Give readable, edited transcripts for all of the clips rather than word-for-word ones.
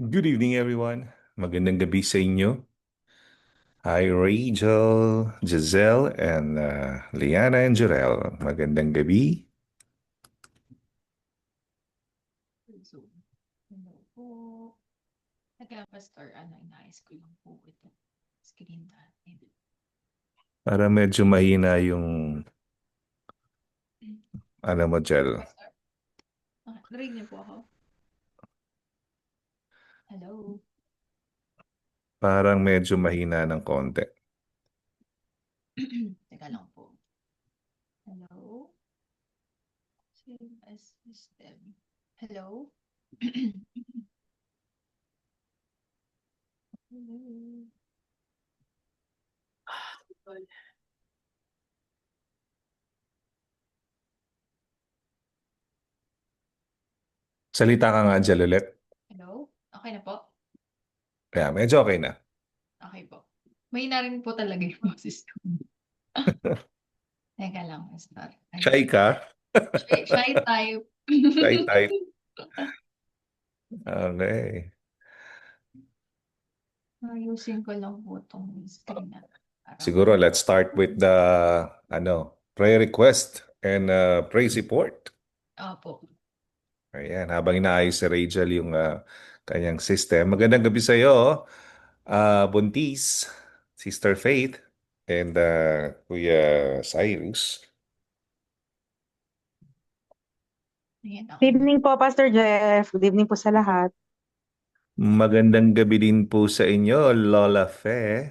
Good evening, everyone. Magandang gabi sa inyo. Hi, Rachel, Giselle, and Liana and Jurel. Magandang gabi. Zoom. Hello po. Pastor, inaayos ko lang po ito. Screen natin. Para medyo mahina yung, mo, Jel. Pastor, narinig niyo po ako? Hello? Parang medyo mahina ng konti. Teka lang po. Hello? Save as system. Hello? Hello? Salita ka nga, Jel, ulit. Hello? Okay na po? Kaya, medyo okay na. Okay po. May rin po talaga yung boses ko. Teka lang, Pastor. Shy ka? Shy type. Shy type. Okay. Ayusin ko lang po itong screen na. Siguro, let's start with the prayer request and praise report. Opo. Ayan, habang inaayos si Rachel yung kanyang system. Magandang gabi sa iyo, Buntis, Sister Faith, and Kuya Cyrus. Ayan, okay. Good evening po, Pastor Jeff. Good evening po sa lahat. Magandang gabi din po sa inyo, Lola Fe.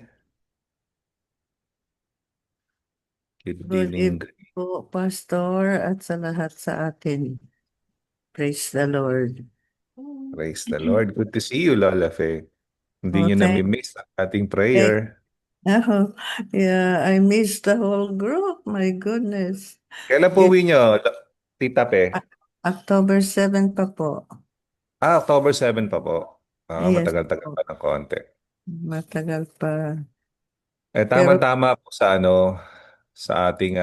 Good Good evening. evening po, Pastor, at sa lahat sa atin. Praise the Lord. Praise the Lord. Good to see you, Lola Fe. Hindi Oh, nyo thank nami-miss ang ating thank- prayer. Oh, yeah, I missed the whole group. My goodness. Kailan po Good. uwi nyo, Tita Pe? October 7 pa po. October 7 pa po. Yes Matagal-tagal po. pa ng konti. Matagal pa. Pero Tama-tama po sa sa ating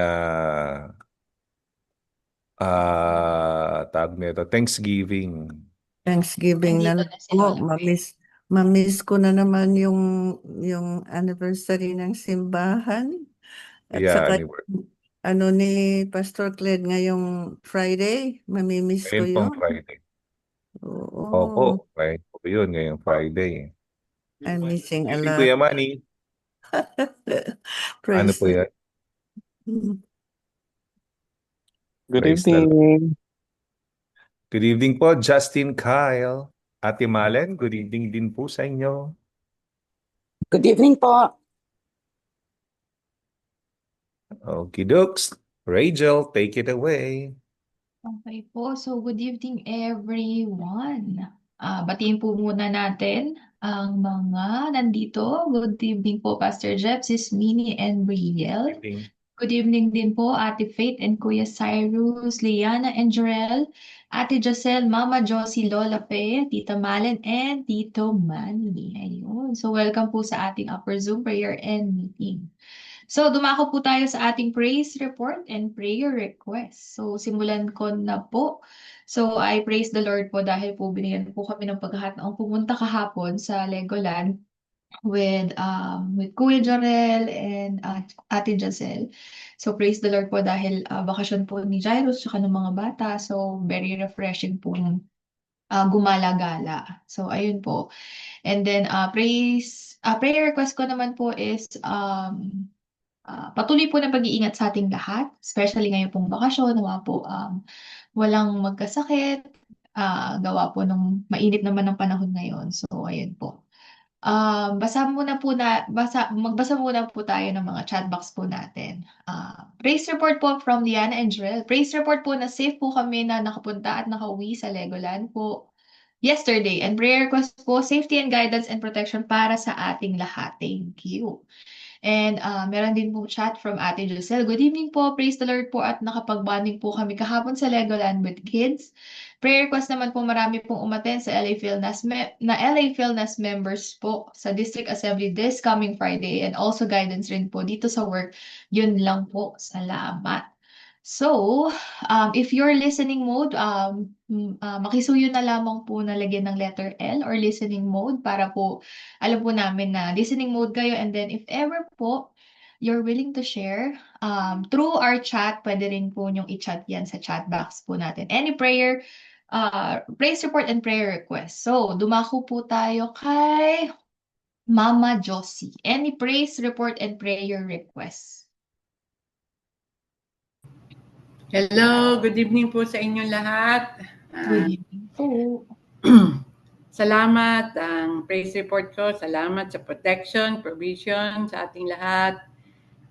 tawag nito, Thanksgiving. Thanksgiving na Nandito lang na si po. Lola Faye. Mamiss ko na naman yung anniversary ng simbahan. At Yeah, saka anyway. ano ni Pastor Cled ngayong Friday, mamimiss ko Ngayon pong yun. Friday. Oo, Opo, right po yun, ngayong Friday. I'm missing a Evening, lot. Kuya Manny. Ano Praise po the yan? Good Praise the Lord. evening. Good evening po, Justin Kyle. Ate Malen, good evening din po sa inyo. Good evening po. Okay, Dukes. Rachel, take it away. Okay po. So, good evening everyone. Batiin po muna natin ang mga nandito. Good evening po, Pastor Jeff, Sis Minnie, and Brielle. Evening. Good evening din po, Ate Faith and Kuya Cyrus, Liana and Jorel, Ate Jocel, Mama Josie, Lola Fe, Tita Malen, and Tito Manny. Ayun. So, welcome po sa ating Upper Zoom prayer and meeting. So, dumako po tayo sa ating praise report and prayer request. So, simulan ko na po. So, I praise the Lord po dahil po binigyan po kami ng pagkakataong pumunta kahapon sa Legoland with Kuya Jarel and Ate Jazelle. So, praise the Lord po dahil bakasyon po ni Jairus tsaka ng mga bata. So, very refreshing po gumala-gala. So, ayun po. And then, prayer request ko naman po is patuloy po na pag-iingat sa ating lahat, especially ngayon pong bakasyon, nawa po walang magkasakit, gawa po nung mainit naman ng panahon ngayon. So, ayun po. Magbasa muna po tayo ng mga chat box po natin. Praise report po from Liana and Joel. Praise report po na safe po kami na nakapunta at nakauwi sa Legoland po yesterday. And prayer request po, safety and guidance and protection para sa ating lahat. Thank you. And meron din po chat from Ate Giselle. Good evening po, praise the Lord po at nakapag-bonding po kami kahapon sa Legoland with kids. Prayer request naman po marami pong umaten sa LA Philnas members po sa District Assembly this coming Friday and also guidance rin po dito sa work. Yun lang po. Salamat. So, if you're listening mode, makisuyo na lamang po na lagyan ng letter L or listening mode para po alam po namin na listening mode kayo. And then if ever po you're willing to share through our chat, pwede rin po nyong i-chat yan sa chat box po natin. Any prayer, praise report and prayer request. So, dumako po tayo kay Mama Josie. Any praise report and prayer requests? Hello, good evening po sa inyong lahat. Good evening po. Salamat ang praise report ko. Salamat sa protection, provision sa ating lahat,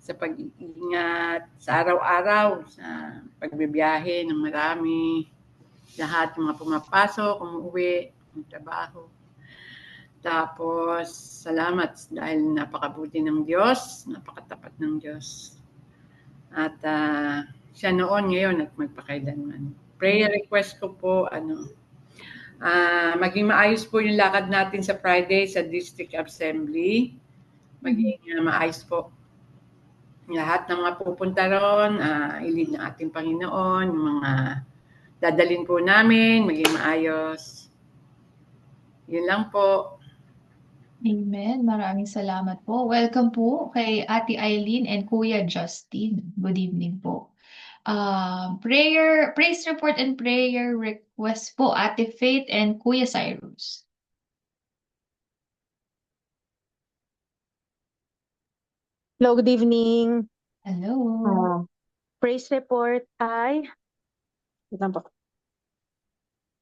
sa pag-iingat sa araw-araw, sa pagbibiyahe ng marami, lahat ng mga pumapasok, umuwi, ng trabaho. Tapos, salamat dahil napakabuti ng Diyos, napakatapat ng Diyos. At siya noon, ngayon, at magpakailanman. Prayer request ko po, maging maayos po yung lakad natin sa Friday sa District Assembly. Maging maayos po. Lahat ng mga pupunta ron, ilid ng ating Panginoon, yung mga dadalhin po namin, maging maayos. Yun lang po. Amen. Maraming salamat po. Welcome po kay Ate Eileen and Kuya Justin. Good evening po. Praise report and prayer request po, Ate Faith and Kuya Cyrus. Hello, good evening. Hello. Praise report ay... Wait lang po.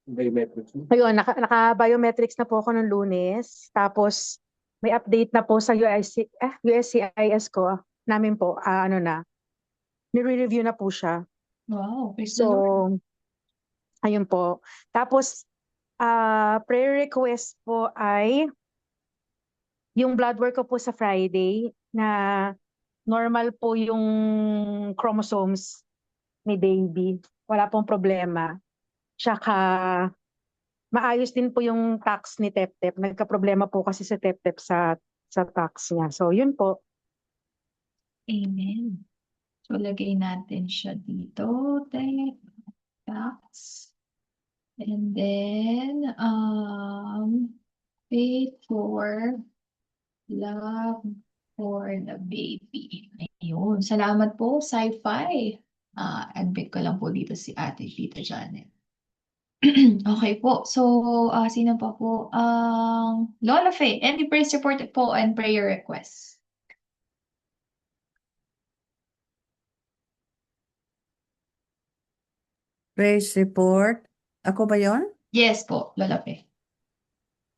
Ayun, naka-biometrics na po ako nung Lunes. Tapos, may update na po sa USCIS ko. Namin po, nire-review na po siya. Wow, praise the Lord. So, ayun po. Tapos, prayer request po ay yung blood work ko po sa Friday na normal po yung chromosomes ni baby. Wala pong problema. Tsaka, maayos din po yung tax ni Tep-Tep. Nagka-problema po kasi si Tep-Tep sa tax niya. So, yun po. Amen. So, lagay natin siya dito. Tax. And then, faith for love for the baby. Ayun. Salamat po, Sci-Fi. Admit ko lang po dito si Ate Tita Janet. Okay po. So, sino pa po? Lola Faye, any praise report po and prayer requests? Praise report. Ako ba yon? Yes po, Lola Faye.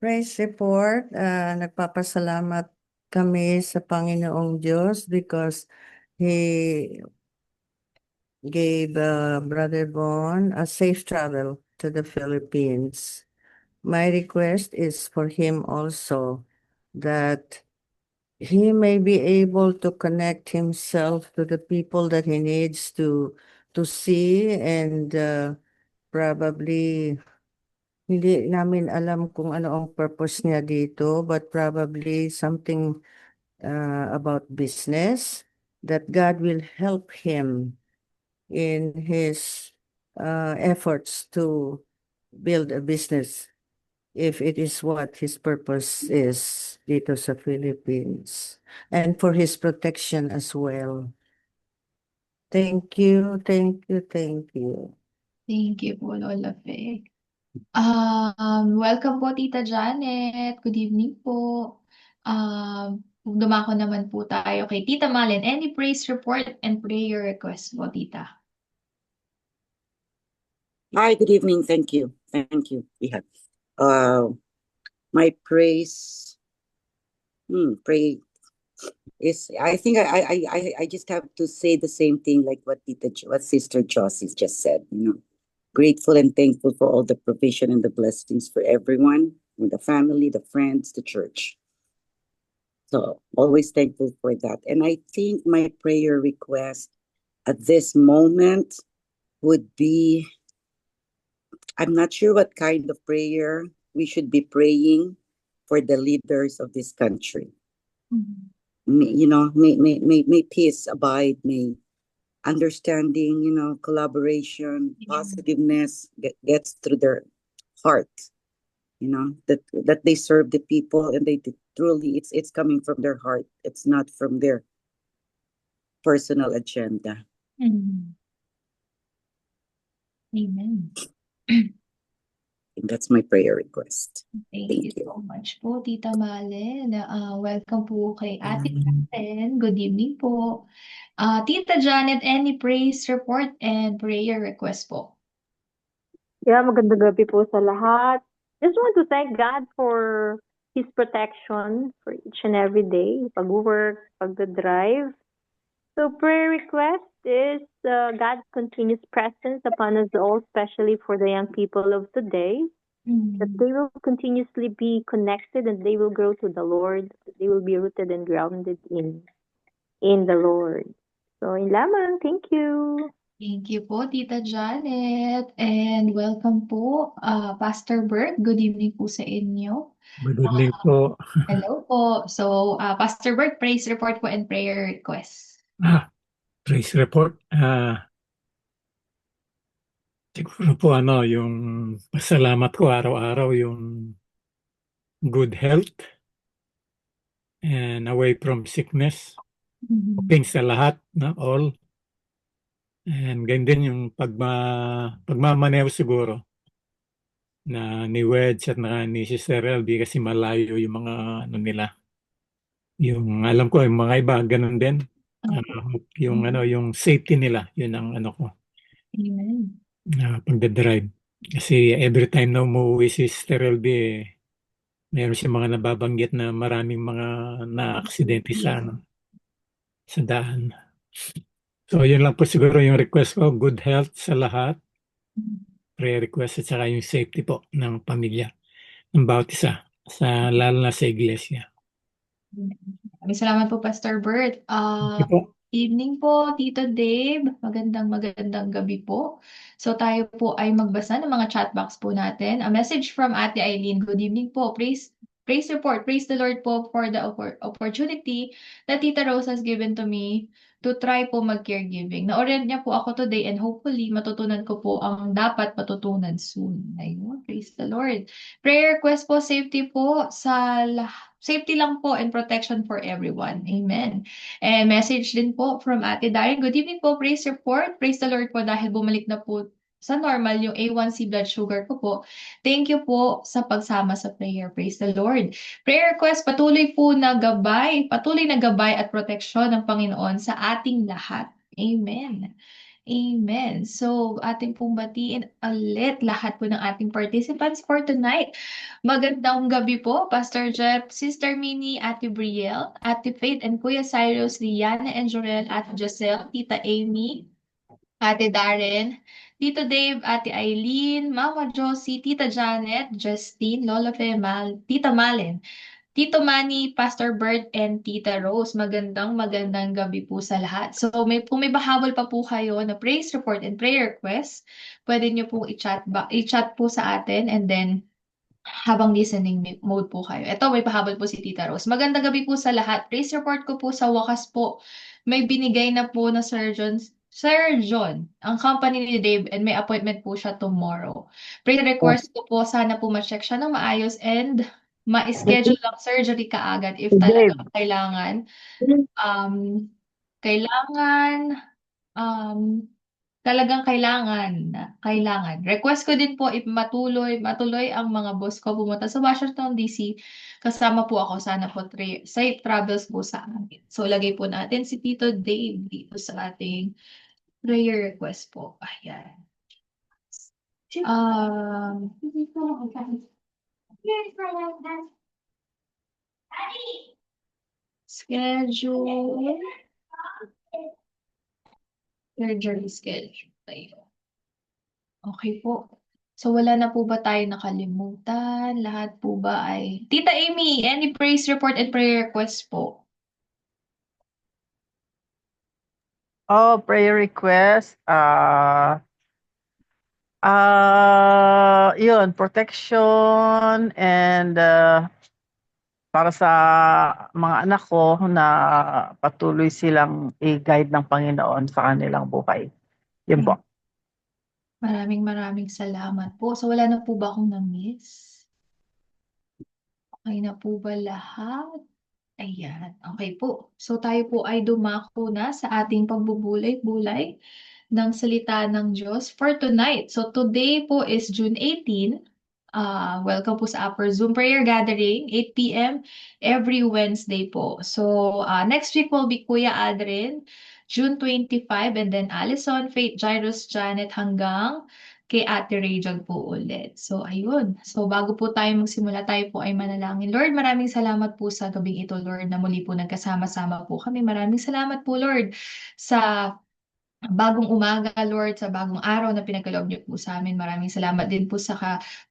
Praise report. Nagpapasalamat kami sa Panginoong Diyos because He gave Brother Bon a safe travel to the Philippines. My request is for him also that he may be able to connect himself to the people that he needs to see, and probably hindi namin alam kung ano ang purpose niya dito, but probably something about business, that God will help him in his efforts to build a business if it is what his purpose is dito sa Philippines, and for his protection as well. Thank you, thank you, thank you. Thank you po, Lola Faye. Welcome po, Tita Janet. Good evening po. Dumako naman po tayo kay Tita Malen. Any praise report and prayer request po, Tita? Hi, good evening. Thank you. Thank you. Yeah. My praise is, I think I just have to say the same thing like what Sister Josie just said, grateful and thankful for all the provision and the blessings for everyone, the family, the friends, the church. So always thankful for that. And I think my prayer request at this moment would be, I'm not sure what kind of prayer we should be praying for the leaders of this country. Mhm. May peace abide, may understanding, collaboration, positiveness gets through their heart, that they serve the people, and truly, it's coming from their heart. It's not from their personal agenda. Mhm. Amen. And that's my prayer request. Thank Thank you you. so much po, Tita Malen. Welcome po kay Ate Janet. Good evening po. Tita Janet, any praise report and prayer request po? Yeah, magandang gabi po sa lahat. Just want to thank God for His protection for each and every day, pag-work, pag-drive. So prayer request is God's continuous presence upon us all, especially for the young people of today, that they will continuously be connected and they will grow to the Lord. They will be rooted and grounded in the Lord. So, yun lamang. Thank you. Thank you po, Tita Janet. And welcome po, Pastor Bert. Good evening po sa inyo. Good evening po. Hello po. So, Pastor Bert, praise report po and prayer request. Praise report. Siguro po yung pasalamat ko araw-araw yung good health and away from sickness. Hoping sa lahat na all. And ganyan din yung pagmamaneho siguro na ni Wedge at ni Sister LB kasi malayo yung mga nila. Yung alam ko yung mga iba ganun din. Yung safety nila, yun ang ko. Amen. Pagdadrive. Kasi every time na umuwi si Sister LB, meron siya mga nababanggit na maraming mga na-aksidente sa daan. So, yun lang po siguro yung request ko. Good health sa lahat. Prayer request at saka yung safety po ng pamilya ng bawat isa, lalo na sa iglesia. Maraming salamat po, Pastor Bert. Thank you po. Evening po, Tito Dave. Magandang gabi po. So tayo po ay magbasa ng mga chat box po natin. A message from Ate Eileen. Good evening po. Praise report. Praise the Lord po for the opportunity that Tita Rose has given to me to try po mag-caregiving. Na-orient niya po ako today and hopefully matutunan ko po ang dapat matutunan soon. Ayun, praise the Lord. Prayer request po, safety po sa safety lang po and protection for everyone. Amen. And message din po from Ate Darren. Good evening po, praise report. Praise the Lord po dahil bumalik na po sa normal yung A1C blood sugar ko po. Thank you po sa pagsama sa prayer. Praise the Lord. Prayer request, patuloy na gabay at proteksyon ng Panginoon sa ating lahat. Amen. Amen. So, ating pong batiin ulit lahat po ng ating participants for tonight. Magandang gabi po, Pastor Jeff, Sister Minnie, Ate Brielle, Ate Faith, and Kuya Cyrus, Liana and Jorel, Ate Giselle, Tita Amy, Ate Darren, Tito Dave, Ate Eileen, Mama Josie, Tita Janet, Justine, Lola Femal, Tita Malen, Tito Manny, Pastor Bert, and Tita Rose. Magandang gabi po sa lahat. So, kung may bahabol pa po kayo na praise report and prayer request, pwede nyo pong i-chat po sa atin and then habang listening mode po kayo. Ito, may pahabol po si Tita Rose. Magandang gabi po sa lahat. Praise report ko po sa wakas po. May binigay na po na Sir John, ang company ni Dave, and may appointment po siya tomorrow. Prayer request ko po, sana po ma-check siya ng maayos and ma-schedule ang surgery kaagad if talagang kailangan. Talagang kailangan. Request ko din po if matuloy ang mga boss ko pumunta sa Washington DC. Kasama po ako, sana po safe travels po sa amin. So lagay po natin si Tito Dave dito sa ating prayer request po. Ayan. Schedule. Surgery schedule. Okay po. So wala na po ba tayo nakalimutan? Lahat po ba ay... Tita Amy, any praise report and prayer request po? Oh, prayer request. Yun, protection and para sa mga anak ko na patuloy silang i-guide ng Panginoon sa kanilang buhay. Yun po. Maraming salamat po. So wala na po ba akong na-miss? Okay na po ba lahat? Ayan, okay po. So tayo po ay dumako na sa ating pagbubulay-bulay ng salita ng Diyos for tonight. So today po is June 18. Welcome po sa Upper Zoom Prayer Gathering, 8 p.m. every Wednesday po. So next week will be Kuya Adrin, June 25, and then Allison, Faith, Jairus, Janet, hanggang kay Ate Rachel po ulit. So, ayun. So, bago po tayo magsimula, tayo po ay manalangin. Lord, maraming salamat po sa gabing ito, Lord, na muli po nagkasama-sama po kami. Maraming salamat po, Lord, sa bagong umaga, Lord, sa bagong araw na pinagkaloob niyo po sa amin. Maraming salamat din po sa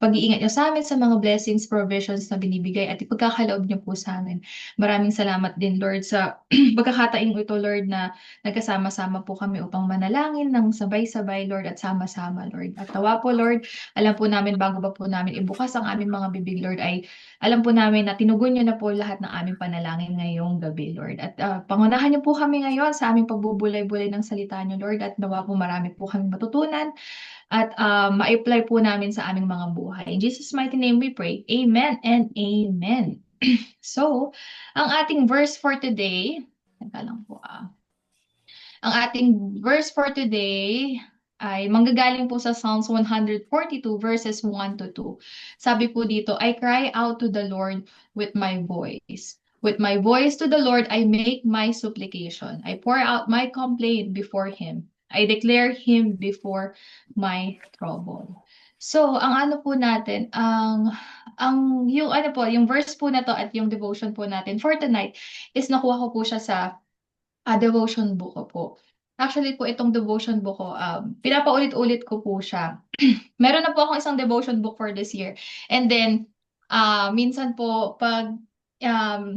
pag-iingat niyo sa amin, sa mga blessings, provisions na binibigay at ipagkakaloob niyo po sa amin. Maraming salamat din, Lord, sa pagkakataing ito, Lord, na nagkasama-sama po kami upang manalangin ng sabay-sabay, Lord, at sama-sama, Lord. At tawa po, Lord, alam po namin bago pa po namin ibukas ang aming mga bibig, Lord, ay alam po namin na tinugon niyo na po lahat ng aming panalangin ngayong gabi, Lord. At pangunahan niyo po kami ngayon sa aming pagbubulay-bulay ng salita niyo, Lord, at nawa po marami po kami matutunan at ma-apply po namin sa aming mga buhay. In Jesus' mighty name we pray. Amen and amen. So, ang ating verse for today, teka lang po ang ating verse for today ay manggagaling po sa Psalms 142 verses 1 to 2. Sabi po dito, I cry out to the Lord with my voice. With my voice to the Lord, I make my supplication. I pour out my complaint before Him. I declare Him before my trouble. So, ang ano po natin, yung ano po, yung verse po na to at yung devotion po natin for tonight is nakuha ko po siya sa devotion book ko po. Actually po, itong devotion book ko, pinapaulit-ulit ko po siya. Meron na po akong isang devotion book for this year. And then, minsan po, pag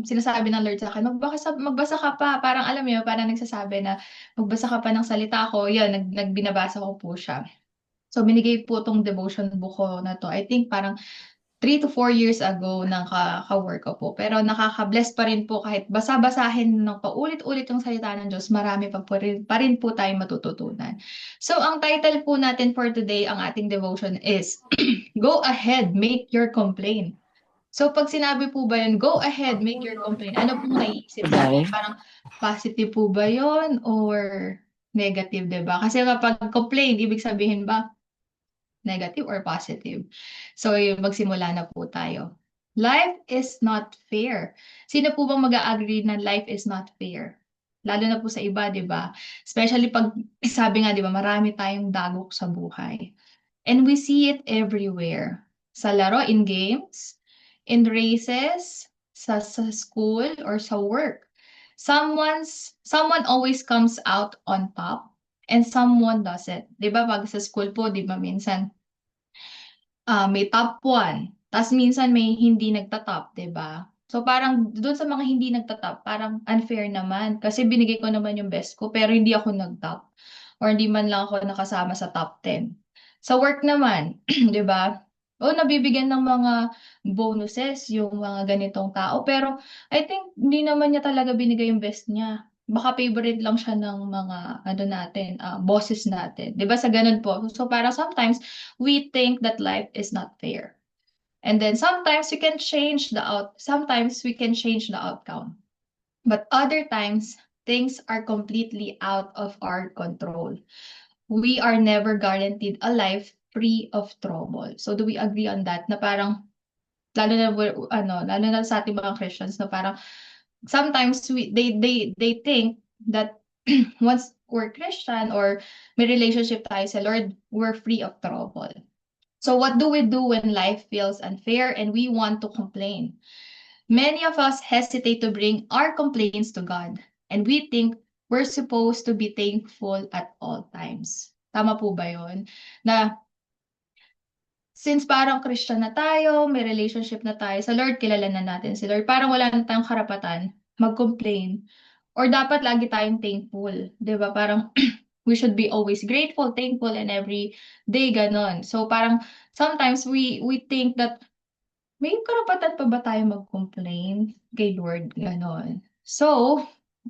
sinasabi ng Lord sa akin, magbasa ka pa. Parang alam mo yun, parang nagsasabi na magbasa ka pa ng salita ko. Yan, nagbinabasa ko po siya. So, binigay po itong devotion book ko na to. I think parang 3 to 4 years ago nang ka-work ko po. Pero nakaka-bless pa rin po kahit basa-basahin ng paulit-ulit yung salita ng Diyos, marami pa rin po tayong matututunan. So, ang title po natin for today, ang ating devotion is, Go ahead, make your complaint. So, pag sinabi po ba yun, go ahead, make your complaint, ano pong naiisip natin? Parang positive po ba yun or negative, diba? Kasi kapag complain, ibig sabihin ba, negative or positive. So, magsimula na po tayo. Life is not fair. Sino po bang mag-a-agree na life is not fair? Lalo na po sa iba, di ba? Especially pag, sabi nga, di ba, marami tayong dagok sa buhay. And we see it everywhere. Sa laro, in games, in races, sa school, or sa work. Someone always comes out on top and someone doesn't. Di ba, pag sa school po, di ba, minsan, may top 1, tapos minsan may hindi nagtatop, 'di ba? So parang doon sa mga hindi nagtatop, parang unfair naman kasi binigay ko naman yung best ko pero hindi ako nagtop or hindi man lang ako nakasama sa top 10. Sa work naman, 'di ba? O nabibigyan ng mga bonuses yung mga ganitong tao pero I think hindi naman niya talaga binigay yung best niya. Baka favorite lang siya ng mga ano natin, bosses natin. 'Di ba sa ganun po. So para sometimes we think that life is not fair. And then sometimes sometimes we can change the outcome. But other times things are completely out of our control. We are never guaranteed a life free of trouble. So do we agree on that? Na parang lalo na sa ating mga Christians na parang sometimes they think that once we're Christian or may relationship tayo sa Lord, we're free of trouble. So what do we do when life feels unfair and we want to complain? Many of us hesitate to bring our complaints to God and we think we're supposed to be thankful at all times. Tama po ba yun? Na since parang Christian na tayo, may relationship na tayo sa Lord, kilala na natin si Lord, parang wala na tayong karapatan mag-complain or dapat lagi tayong thankful. 'Di ba? Parang we should be always grateful, thankful, and every day ganon. So parang sometimes we think that may karapatan pa ba tayo mag-complain kay Lord? Ganon. So,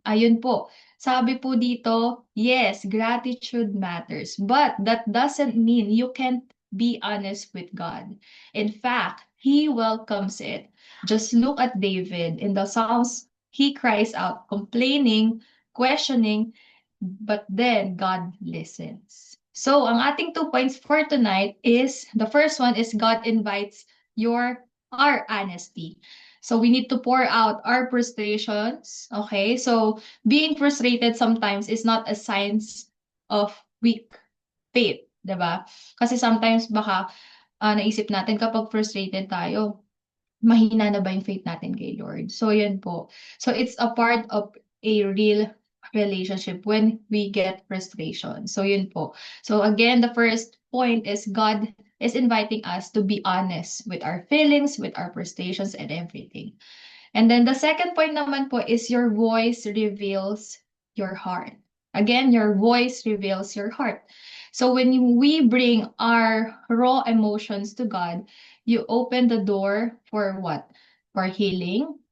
ayun po. Sabi po dito, yes, gratitude matters. But that doesn't mean you can't be honest with God. In fact, He welcomes it. Just look at David. In the Psalms, he cries out, complaining, questioning, but then God listens. So, ang ating 2 points for tonight is, the first one is God invites our honesty. So we need to pour out our frustrations, okay? So being frustrated sometimes is not a sign of weak faith, 'di ba? Kasi sometimes baka naisip natin kapag frustrated tayo, mahina na ba yung faith natin kay Lord? So yun po. So it's a part of a real relationship when we get frustration. So yun po. So again, the first point is God is inviting us to be honest with our feelings, with our frustrations and everything. And then the second point naman po is your voice reveals your heart. Again, your voice reveals your heart. So when we bring our raw emotions to God, you open the door for what? For healing,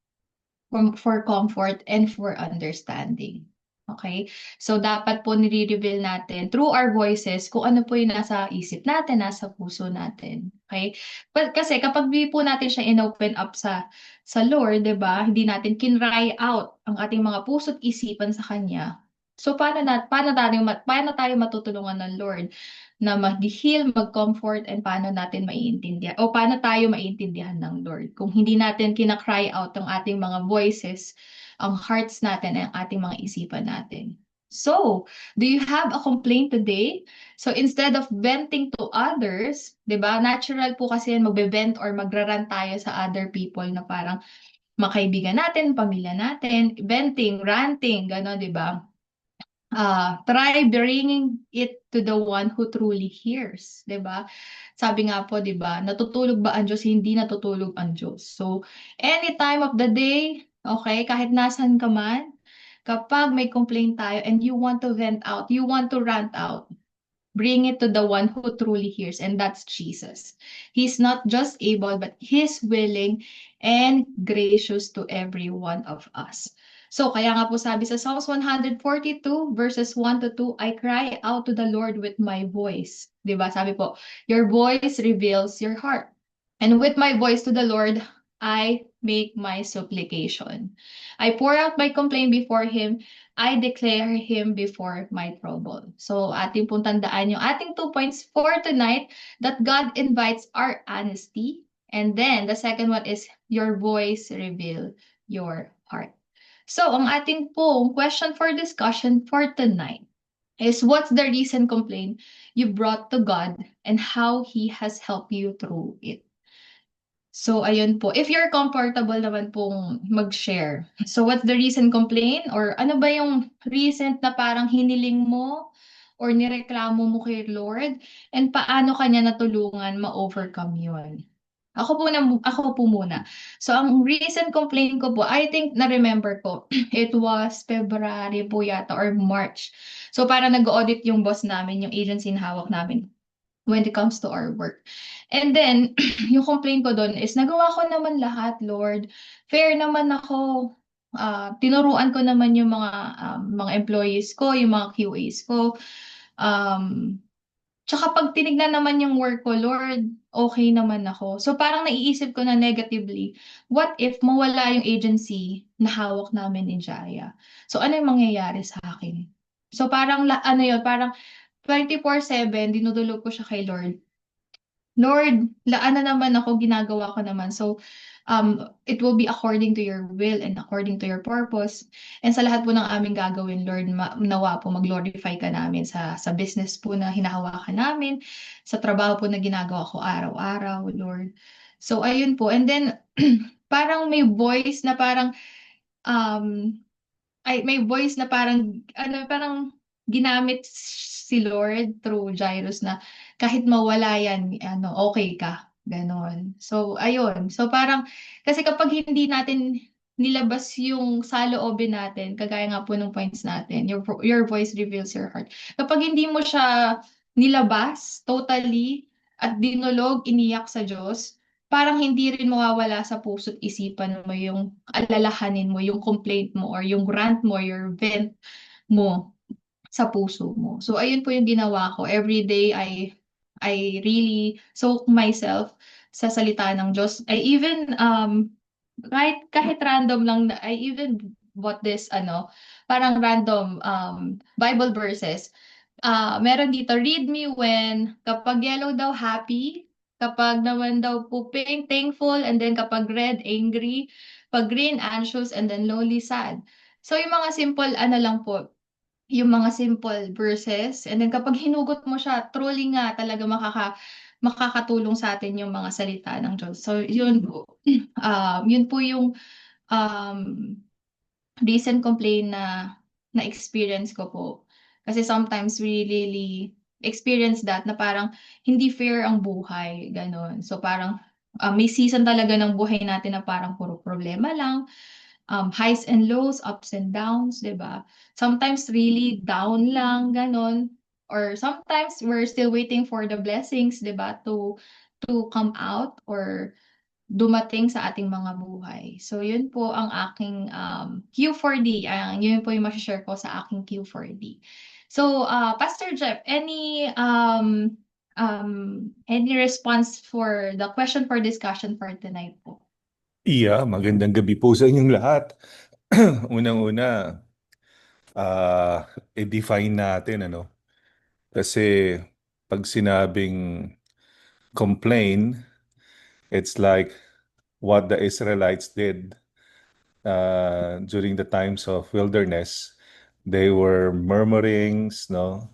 for comfort, and for understanding. Okay? So, dapat po nire-reveal natin through our voices kung ano po yung nasa isip natin, nasa puso natin. Okay? But kasi kapag di po natin siya in-open up sa Lord, 'di ba? Hindi natin kinry out ang ating mga puso't isipan sa Kanya. So, paano tayo matutulungan ng Lord na mag-heal, mag-comfort, and paano natin maiintindihan, o paano tayo maiintindihan ng Lord kung hindi natin kinakry out ang ating mga voices, ang hearts natin, ang ating mga isipan natin. So, do you have a complaint today? So, instead of venting to others, 'di ba? Natural po kasi yan, magbe-vent or magrarant tayo sa other people na parang makaibigan natin, pamilya natin, venting, ranting, gano'n, 'di ba? Try bringing it to the one who truly hears, 'di ba? Sabi nga po, 'di ba, natutulog ba ang Diyos? Hindi natutulog ang Diyos. So, any time of the day, okay, kahit nasan ka man, kapag may complaint tayo and you want to vent out, you want to rant out, bring it to the one who truly hears, and that's Jesus. He's not just able, but He's willing and gracious to every one of us. So, kaya nga po sabi sa Psalms 142 verses 1 to 2, I cry out to the Lord with my voice. Diba? Sabi po, your voice reveals your heart. And with my voice to the Lord, I make my supplication. I pour out my complaint before Him. I declare Him before my trouble. So, ating pong tandaan yung ating 2 points for tonight, that God invites our honesty. And then, the second one is, your voice reveal your heart. So, ang ating pong question for discussion for tonight is, what's the recent complaint you brought to God and how He has helped you through it? So, ayun po. If you're comfortable naman pong mag-share. So, what's the recent complaint? Or ano ba yung recent na parang hiniling mo or nireklamo mo kay Lord? And paano kanya natulungan ma-overcome yun? Ako po muna. So, ang recent complaint ko po, I think na-remember ko, it was February po yata or March. So, parang nag-audit yung boss namin, yung agency na hawak namin when it comes to our work. And then, yung complaint ko doon is, nagawa ko naman lahat, Lord. Fair naman ako. Tinuruan ko naman yung mga employees ko, yung mga QAs ko. Tsaka pag tinignan naman yung work ko, Lord, okay naman ako. So parang naiisip ko na negatively, what if mawala yung agency na hawak namin in Jaya? So ano yung mangyayari sa akin? So parang ano yun, parang 24/7 dinudulog ko siya kay Lord. Lord, laan na naman ako, ginagawa ko naman. So, it will be according to your will and according to your purpose. And sa lahat po ng aming gagawin, Lord, nawa po mag-glorify ka namin sa business po na hinahawakan namin, sa trabaho po na ginagawa ko araw-araw, Lord. So, ayun po. And then, parang may voice na parang, may voice na parang, parang ginamit si Lord through Jairus na kahit mawala yan, okay ka. Ganon. So, ayun. So, parang, kasi kapag hindi natin nilabas yung saloobin natin, kagaya nga po ng points natin, your voice reveals your heart. Kapag hindi mo siya nilabas totally at dinulog, iniyak sa Diyos, parang hindi rin mawawala sa puso't isipan mo yung alalahanin mo, yung complaint mo, or yung rant mo, your vent mo sa puso mo. So ayun po yung ginawa ko. Every day I really soak myself sa salita ng Diyos. I even kahit random lang I even bought this parang random Bible verses. Meron dito, read me when, kapag yellow daw happy, kapag naman daw po pink thankful, and then kapag red angry, pag green anxious, and then lonely sad. So yung mga simple lang po, yung mga simple verses, and then kapag hinugot mo siya, truly nga talaga makakatulong sa atin yung mga salita ng Diyos. So yun po. Yun po yung um, recent complaint na experience ko po. Kasi sometimes we really experience that na parang hindi fair ang buhay, ganon. So parang may season talaga ng buhay natin na parang puro problema lang, highs and lows, ups and downs, 'di ba? Sometimes really down lang, ganon. Or sometimes we're still waiting for the blessings, 'di ba, to come out or dumating sa ating mga buhay. So, yun po ang aking Q4D. Yun po yung share ko sa aking Q4D. So, Pastor Jeff, any response for the question for discussion for tonight po? Iya, magandang gabi po sa inyong lahat. Unang-una, i-define natin, ano? Kasi pag sinabing complain, it's like what the Israelites did during the times of wilderness. They were murmurings, no?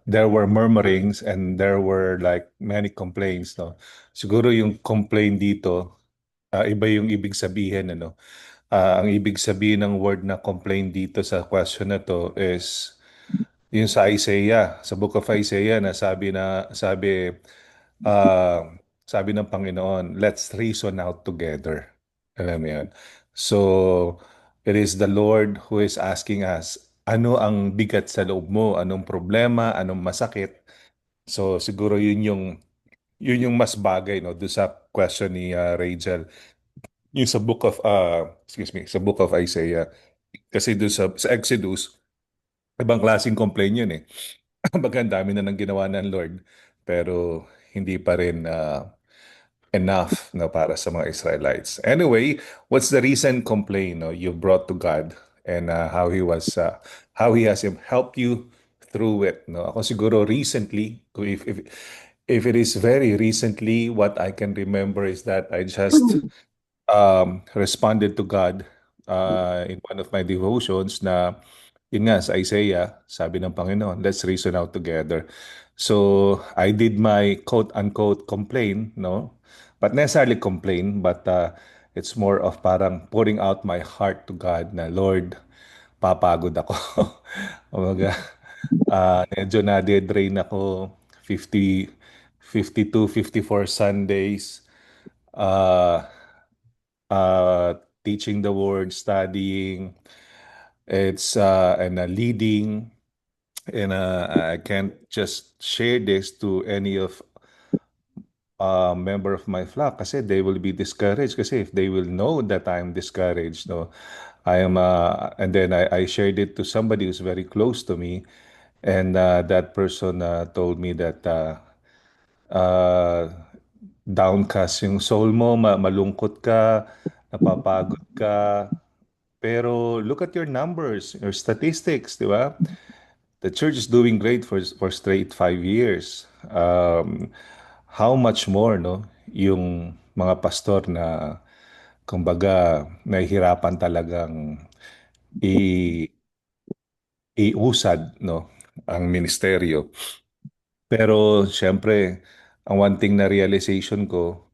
There were murmurings and there were like many complaints, no? Siguro yung complain dito, iba yung ibig sabihin, ano? Ang ibig sabihin ng word na complain dito sa question na to is yung sa Isaiah, sa Book of Isaiah uh, sabi ng Panginoon, let's reason out together. Alam mo yan? So, it is the Lord who is asking us, ano ang bigat sa loob mo? Anong problema? Anong masakit? So, siguro yun yung mas bagay, no, doon sa question ni Rachel. Yung sa book of sa book of Isaiah. Kasi doon sa Exodus, ibang klaseng complaint yun eh. Baga ang dami na nang ginawa ng Lord, pero hindi pa rin enough na para sa mga Israelites. Anyway, what's the recent complaint, no, you brought to God, and how he has helped you through it, no? Ako siguro recently, if it is very recently, what I can remember is that I just responded to God in one of my devotions na yun nga sa Isaiah, sabi ng Panginoon, let's reason out together. So I did my quote unquote complain, no? But necessarily complain, but it's more of parang pouring out my heart to God na Lord, papagod ako. Umaga, medyo na-drain ako 54 Sundays. Uh, Teaching the word, studying, it's and leading, and I can't just share this to any of member of my flock kasi they will be discouraged kasi if they will know that I'm discouraged, no, I am and then I shared it to somebody who's very close to me, and that person told me that uh, downcast yung soul mo, malungkot ka, napapagod ka. Pero look at your numbers, your statistics, di ba? The church is doing great for straight 5 years. How much more, no? Yung mga pastor na, kumbaga, nahihirapan talagang i iusad, no, ang ministeryo. Pero syempre, ang one thing na realization ko,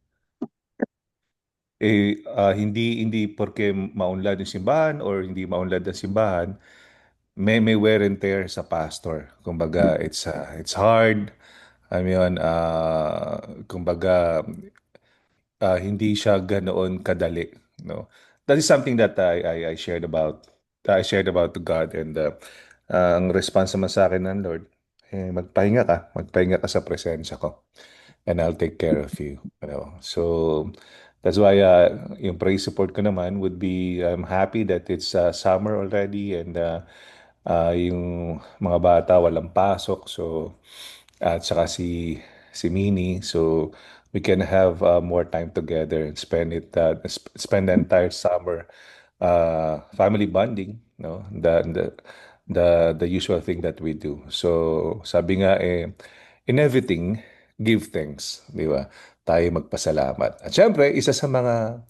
hindi porke maunlad yung simbahan or hindi maunlad ang simbahan, may wear and tear sa pastor. Kumbaga, it's hard. I mean, kumbaga, hindi siya ganoon kadali, no. That is something that I shared about to God, and ang response naman sa akin ng Lord, magpahinga ka sa presensya ko and I'll take care of you. So that's why yung praise support ko naman would be, I'm happy that it's summer already, and yung mga bata walang pasok. So at saka si Mini, so we can have more time together and spend the entire summer family bonding, no? The usual thing that we do. So sabi nga in everything, give thanks, di ba? Tayo magpasalamat. At syempre, isa sa mga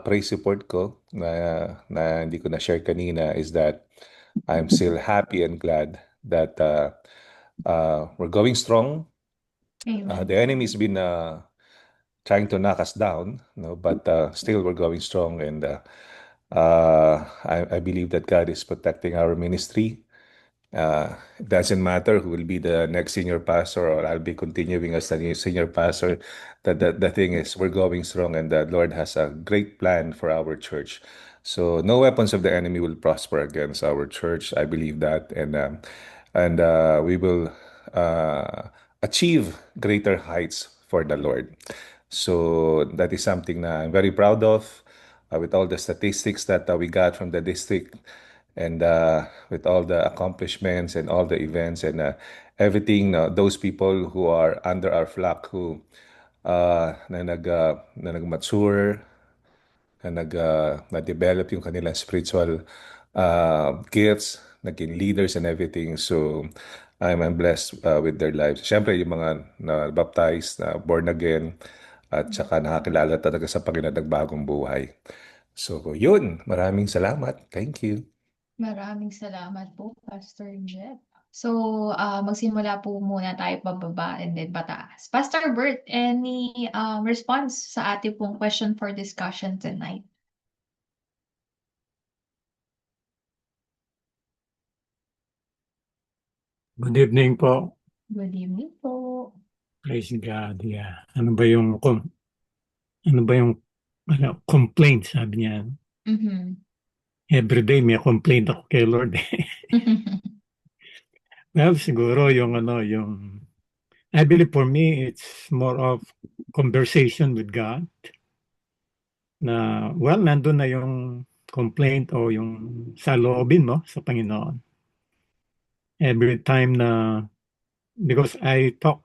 praise report ko na hindi ko na-share kanina is that I'm still happy and glad that we're going strong. Amen. The enemy's been trying to knock us down, no, but still we're going strong, and I believe that God is protecting our ministry. It doesn't matter who will be the next senior pastor, or I'll be continuing as the new senior pastor. The thing is, we're going strong, and the Lord has a great plan for our church. So no weapons of the enemy will prosper against our church. I believe that, and we will achieve greater heights for the Lord. So that is something that I'm very proud of, with all the statistics that we got from the district, and with all the accomplishments and all the events, and everything. Those people who are under our flock, who na nag-mature, na-develop yung kanilang spiritual gifts, naging leaders and everything. So I'm blessed with their lives. Siyempre, yung mga na-baptized, na born again, at saka nakakilala talaga sa Panginoon ng bagong buhay. So yun, maraming salamat. Thank you. Maraming salamat po, Pastor Jeff. So, magsimula po muna tayo pababa and then pataas. Pastor Bert, any response sa ating pong question for discussion tonight? Good evening po. Good evening po. Praise God. Yeah. Ano ba yung complaint, sabi niya. Mhm. Everyday may complaint ako kay Lord. Well, siguro yung I believe for me it's more of conversation with God, na well, nandun na yung complaint o yung saloobin mo sa Panginoon. Every time na, because I talk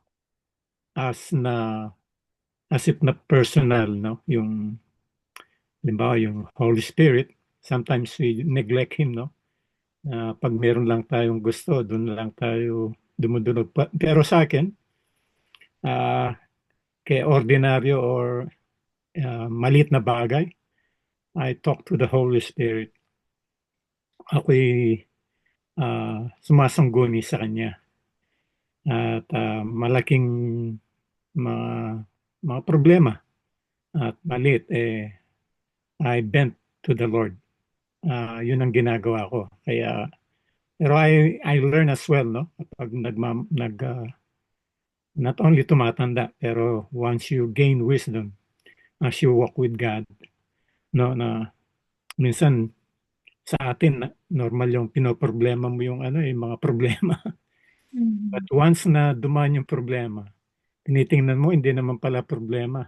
as if na personal, no? Yung, limbawa, yung Holy Spirit, sometimes we neglect Him, no? Pag meron lang tayong gusto, doon lang tayo dumudulog. Pero sa akin, kay ordinaryo or maliit na bagay, I talk to the Holy Spirit. Ako'y sumasangguni sa Kanya. At malaking mga problema at maliit, I bent to the Lord. Yun ang ginagawa ko. Kaya, pero I learn as well, no? Pag not only tumatanda, pero once you gain wisdom, as you walk with God, no, na minsan sa atin normal yung pinoproblema mo yung yung mga problema. But once na dumaan yung problema, tinitingnan mo hindi naman pala problema.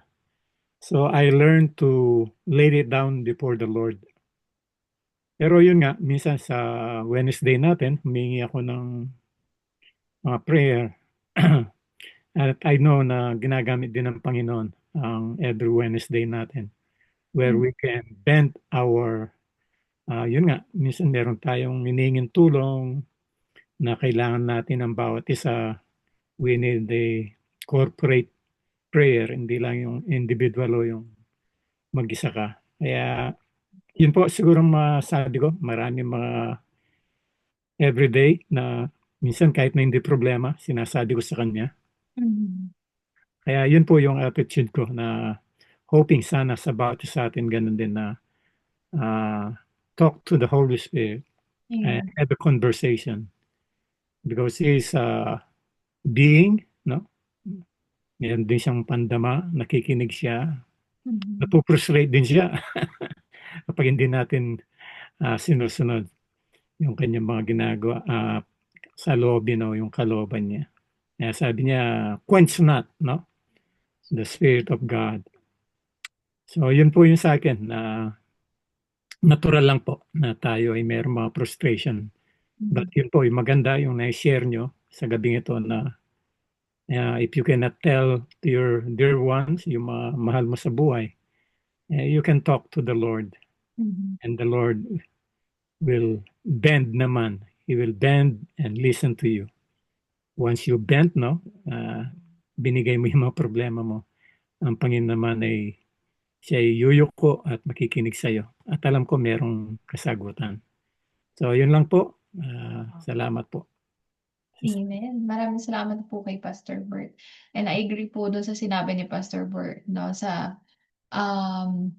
So I learned to lay it down before the Lord. Pero yun nga, minsan sa Wednesday natin, humingi ako ng mga prayer. At I know na ginagamit din ng Panginoon ang every Wednesday natin, where we can bend our, yun nga, minsan meron tayong hinihinging tulong na kailangan natin ng bawat isa. We need a corporate prayer, hindi lang yung individual o yung mag-isa ka. Kaya yun po siguro masabi ko, marami mga everyday na minsan kahit na hindi problema, sinasabi ko sa kanya. Kaya yun po yung attitude ko, na hoping sana sa bawat isa atin ganun din, na talk to the Holy Spirit and have a conversation, because He is a being, no? Meron din siyang pandama, nakikinig siya, napuprustrate din siya kapag hindi natin sinusunod yung kanyang mga ginagawa sa lobby, no, yung kalooban niya. Kaya sabi niya, quench not, no? the Spirit of God. So yun po yung sa akin na natural lang po na tayo ay mayroong mga frustration. But yun po, yung maganda yung na-share nyo sa gabing ito na if you cannot tell to your dear ones, yung mga mahal mo sa buhay, you can talk to the Lord. And the Lord will bend naman. He will bend and listen to you. Once you bend, no, binigay mo yung mga problema mo. Ang Panginoon naman ay siya ay yuyuko at makikinig sa'yo. At alam ko merong kasagutan. So, yun lang po. Salamat po. Amen. Maraming salamat po kay Pastor Bert. And I agree po doon sa sinabi ni Pastor Bert, no, sa um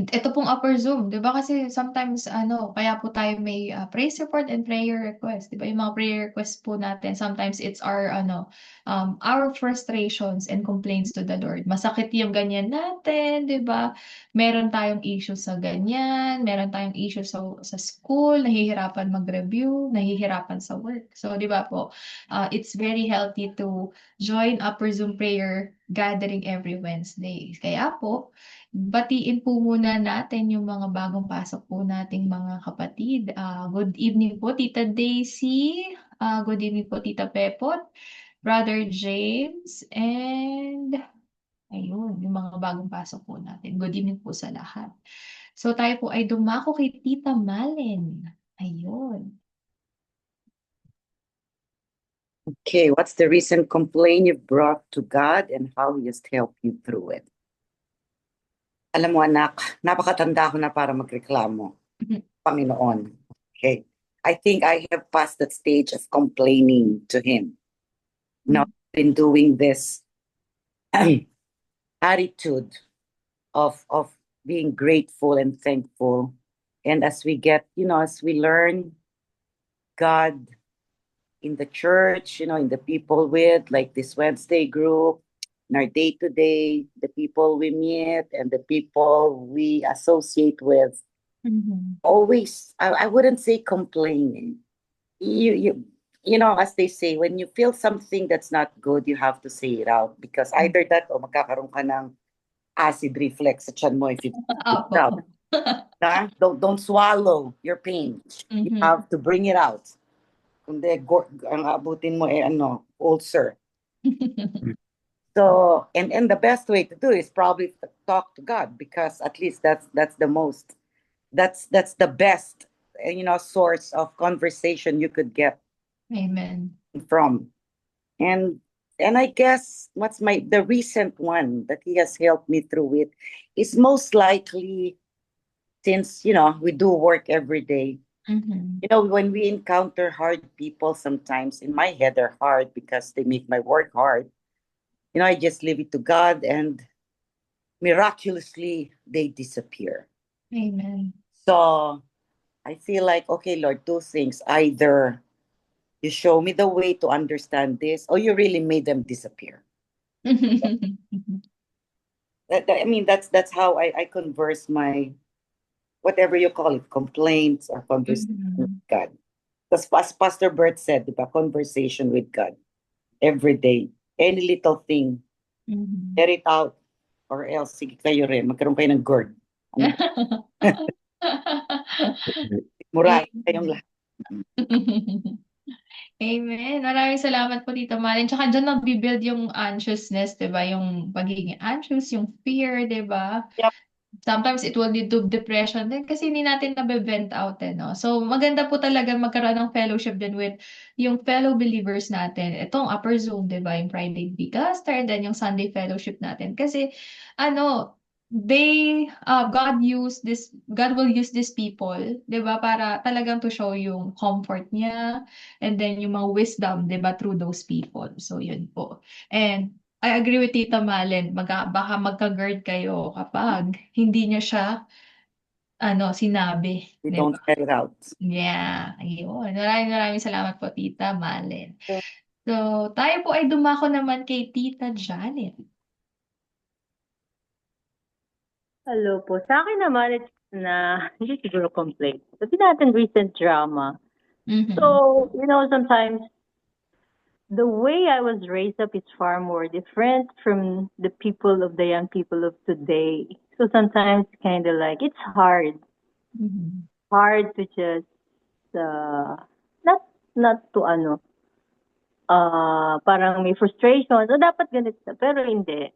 ito pong upper Zoom, 'di ba? Kasi sometimes kaya po tayo may praise report and prayer request, 'di ba? Yung mga prayer request po natin, sometimes it's our frustrations and complaints to the Lord. Masakit yung ganyan natin, 'di ba? Meron tayong issues sa ganyan, meron tayong issues sa school, nahihirapan mag-review, nahihirapan sa work. So, 'di ba po? It's very healthy to join upper Zoom prayer gathering every Wednesday. Kaya po, batiin po muna natin yung mga bagong pasok po nating mga kapatid. Good evening po, Tita Daisy. Good evening po, Tita Pepot, Brother James, and ayun, yung mga bagong pasok po natin. Good evening po sa lahat. So tayo po ay dumako kay Tita Malen. Ayun. Okay, what's the recent complaint you've brought to God and how He has helped you through it? Alam mo anak, napakatanda ko na para magreklamo. Panginoon. Okay. I think I have passed that stage of complaining to Him. Now, I've been doing this attitude of being grateful and thankful. And as we get, as we learn God in the church, in the people with, like this Wednesday group, in our day-to-day, the people we meet and the people we associate with, always, I wouldn't say complaining. As they say, when you feel something that's not good, you have to say it out because either that o magkakaroon ka ng acid reflux sa tiyan mo if you Opo. out. Don't swallow your pain. You have to bring it out. Kundi ang abutin mo ulcer. So, and the best way to do is probably talk to God because at least that's the most, that's the best, source of conversation you could get Amen. from. And I guess the recent one that He has helped me through it is most likely since, we do work every day. When we encounter hard people, sometimes in my head they're hard because they make my work hard. I just leave it to God and miraculously they disappear. Amen. So I feel like, okay, Lord, two things. Either you show me the way to understand this or you really made them disappear. That's how I converse my, whatever you call it, complaints or conversation with God. Because as Pastor Bert said, diba, conversation with God every day. Any little thing, get it out or else sige kayo rin, magkaroon kayo ng GERD. Murahin kayong lahat. Amen. Maraming salamat po, Tita Maren. Tsaka dyan nagbibuild yung anxiousness, di ba? Yung pagiging anxious, yung fear, di ba? Yep. Sometimes it will lead to depression din kasi hindi natin nabe-vent out, no? So, maganda po talaga magkaroon ng fellowship din with yung fellow believers natin. Itong upper Zoom, di ba? Yung Friday Bigaster, and then yung Sunday fellowship natin. Kasi, God will use these people, 'di ba, para talagang to show yung comfort niya and then yung mga wisdom, 'di ba, through those people. So yun po. And I agree with Tita Malen, baka magka-GERD kayo kapag hindi niya siya sinabi, You 'di don't ba? get it out. Yeah, ayun. Maraming salamat po, Tita Malen. So, tayo po ay dumako naman kay Tita Janet. Hello po. Sa akin naman, it's hindi siguro complaint. Sabi natin recent drama. So, sometimes the way I was raised up is far more different from the young people of today. So sometimes kind of like it's hard to just uh, not to parang may frustration. So dapat ganito na. Pero hindi.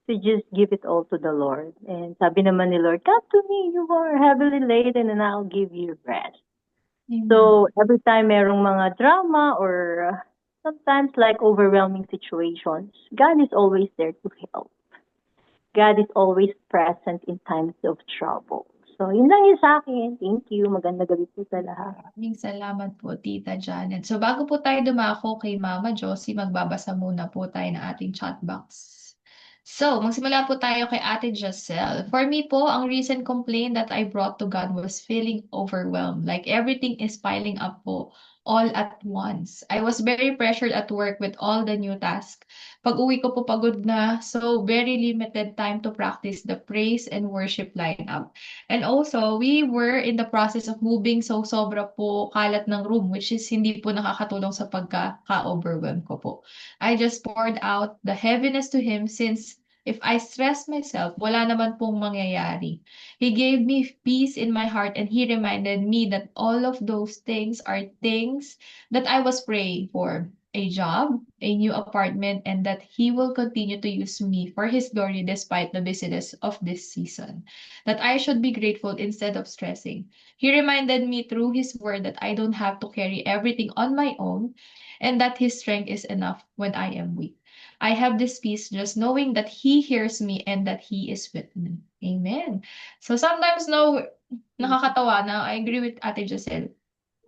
To just give it all to the Lord. And sabi naman ni Lord, come to me, you are heavily laden and I'll give you rest. Amen. So every time merong mga drama or sometimes like overwhelming situations, God is always there to help. God is always present in times of trouble. So yun lang yun sa akin. Thank you. Magandang gabi po sa lahat. Maraming salamat po, Tita Janet. So bago po tayo dumako kay Mama Josie, magbabasa muna po tayo ng ating chat box. So, magsimula po tayo kay Ate Giselle. For me po, ang recent complaint that I brought to God was feeling overwhelmed. Like everything is piling up po all at once. I was very pressured at work with all the new tasks. Pag-uwi ko po pagod na, so very limited time to practice the praise and worship lineup. And also, we were in the process of moving, so sobra po kalat ng room, which is hindi po nakakatulong sa pagka-overwhelm ko po. I just poured out the heaviness to Him since if I stress myself, wala naman pong mangyayari. He gave me peace in my heart and He reminded me that all of those things are things that I was praying for. A job, a new apartment, and that He will continue to use me for His glory despite the busyness of this season. That I should be grateful instead of stressing. He reminded me through His word that I don't have to carry everything on my own and that His strength is enough when I am weak. I have this peace just knowing that He hears me and that He is with me. Amen. So sometimes, no, nakakatawa na I agree with Ate Giselle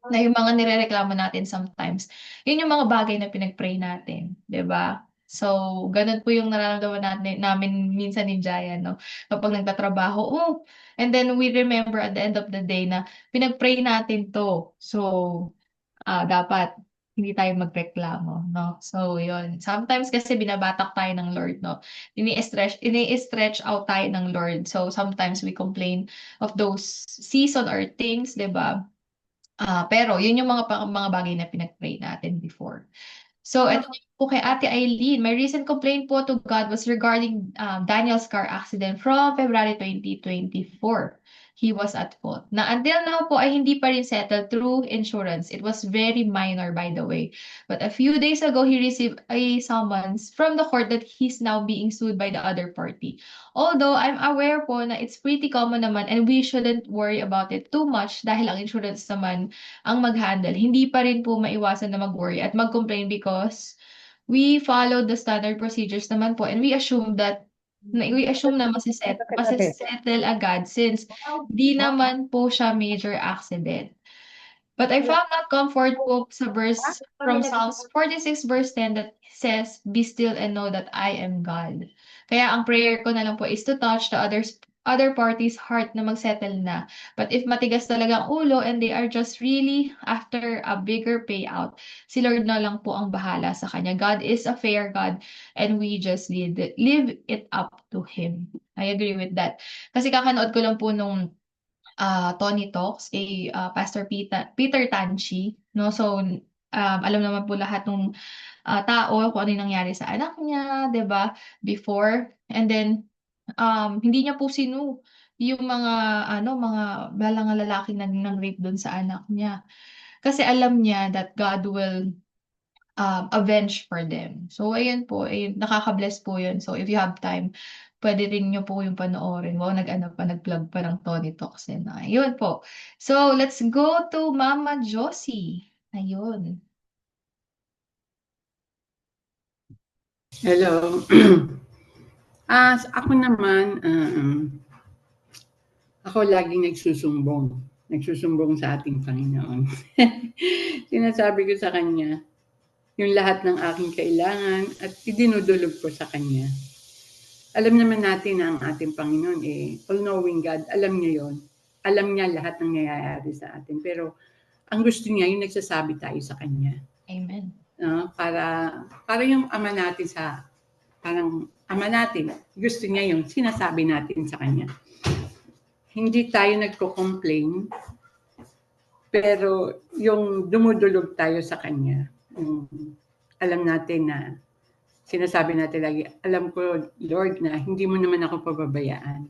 na yung mga nirereklamo natin sometimes, yun yung mga bagay na pinag-pray natin, 'di ba? So, ganun po yung nararamdaman namin minsan ni Jaya, no? Kapag nagtatrabaho, and then we remember at the end of the day na pinag-pray natin to. So, dapat hindi tayo magreklamo, no? So, yun. Sometimes kasi binabatak tayo ng Lord, no? Ini-stretch out tayo ng Lord. So, sometimes we complain of those season or things, 'di ba? Pero yun yung mga bagay na pinag-pray natin before. So, ito po kay Ate Eileen. My recent complaint po to God was regarding Daniel's car accident from February 2024. He was at fault. Na until now po ay hindi pa rin settled through insurance. It was very minor, by the way. But a few days ago, he received a summons from the court that he's now being sued by the other party. Although I'm aware po na it's pretty common naman and we shouldn't worry about it too much dahil ang insurance naman ang mag-handle. Hindi pa rin po maiwasan na mag-worry at mag-complain because we followed the standard procedures naman po and we assume na masisettle agad since di naman po siya major accident. But I found that comfort po sa verse from Psalms 46 verse 10 that says, "Be still and know that I am God." Kaya ang prayer ko na lang po is to touch the other party's heart na magsettle na. But if matigas talaga ang ulo and they are just really after a bigger payout, si Lord na lang po ang bahala sa kanya. God is a fair God and we just leave it up to Him. I agree with that. Kasi kakanood ko lang po nung Tony Talks kay Pastor Peter Tanchi, no? So alam naman po lahat ng tao kung ano yung nangyari sa anak niya, 'di ba? Before and then hindi niya po yung mga balang lalaki nang rape doon sa anak niya. Kasi alam niya that God will avenge for them. So, ayun po, nakaka-bless po yun. So, if you have time, pwede rin nyo po yung panoorin. Wow, nag-plug pa ng Tony Talks. Ayun po. So, let's go to Mama Josie. Ayun. Hello. Ako naman, ako laging nagsusumbong sa ating Panginoon. Sinasabi ko sa Kanya, yung lahat ng aking kailangan at idinudulog ko sa Kanya. Alam naman natin na ang ating Panginoon, all-knowing God, alam niya yon. Alam niya lahat ng nangyayari sa atin. Pero ang gusto niya, yung nagsasabi tayo sa Kanya. Amen. Para yung ama natin parang ama natin, gusto niya yung sinasabi natin sa Kanya. Hindi tayo nagko-complain, pero yung dumudulog tayo sa Kanya, alam natin na sinasabi natin lagi, alam ko, Lord, na hindi mo naman ako pababayaan.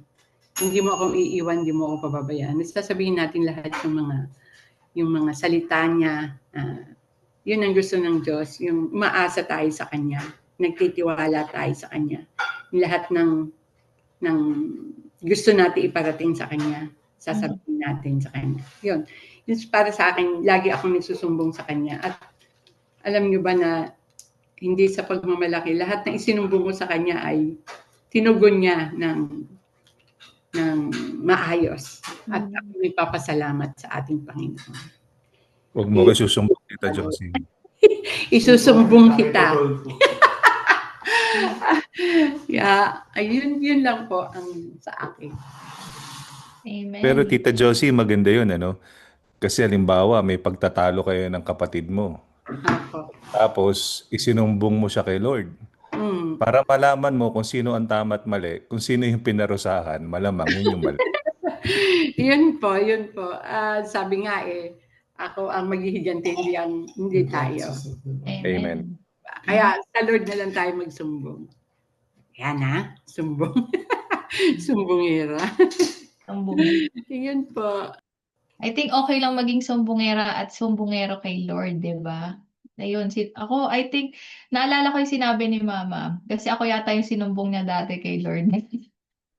Hindi mo akong iiwan, hindi mo ako pababayaan. Sasabihin natin lahat yung mga salita niya. Yun ang gusto ng Diyos, yung umaasa tayo sa Kanya, nagtitiwala tayo sa Kanya. Lahat ng gusto natin iparating sa Kanya, sasabihin natin sa Kanya. Yun para sa akin, lagi akong nagsusumbong sa Kanya. At alam niyo ba na hindi sa pagmamalaki, lahat ng isinumbong ko sa Kanya ay tinugon niya ng maayos. At ako nagpapasalamat sa ating Panginoon. Huwag mo ko susumbong, Tita Josie. Isusumbong kita. Yun lang po ang sa akin. Amen. Pero Tita Josie, maganda yun, ano? Kasi halimbawa, may pagtatalo kayo ng kapatid mo. Ako. Tapos, isinumbong mo siya kay Lord. Para malaman mo kung sino ang tama at mali, kung sino yung pinarusahan, malamang yun yung mali. Yun po. Sabi nga ako ang maghihiganti, hindi tayo. Amen. Kaya sa Lord na lang tayo magsumbong. Yan sumbong. Sumbongera. Yun po. I think okay lang maging sumbongera at sumbongero kay Lord, di ba? Ayun, ako, I think, naalala ko yung sinabi ni Mama. Kasi ako yata yung sinumbong niya dati kay Lord.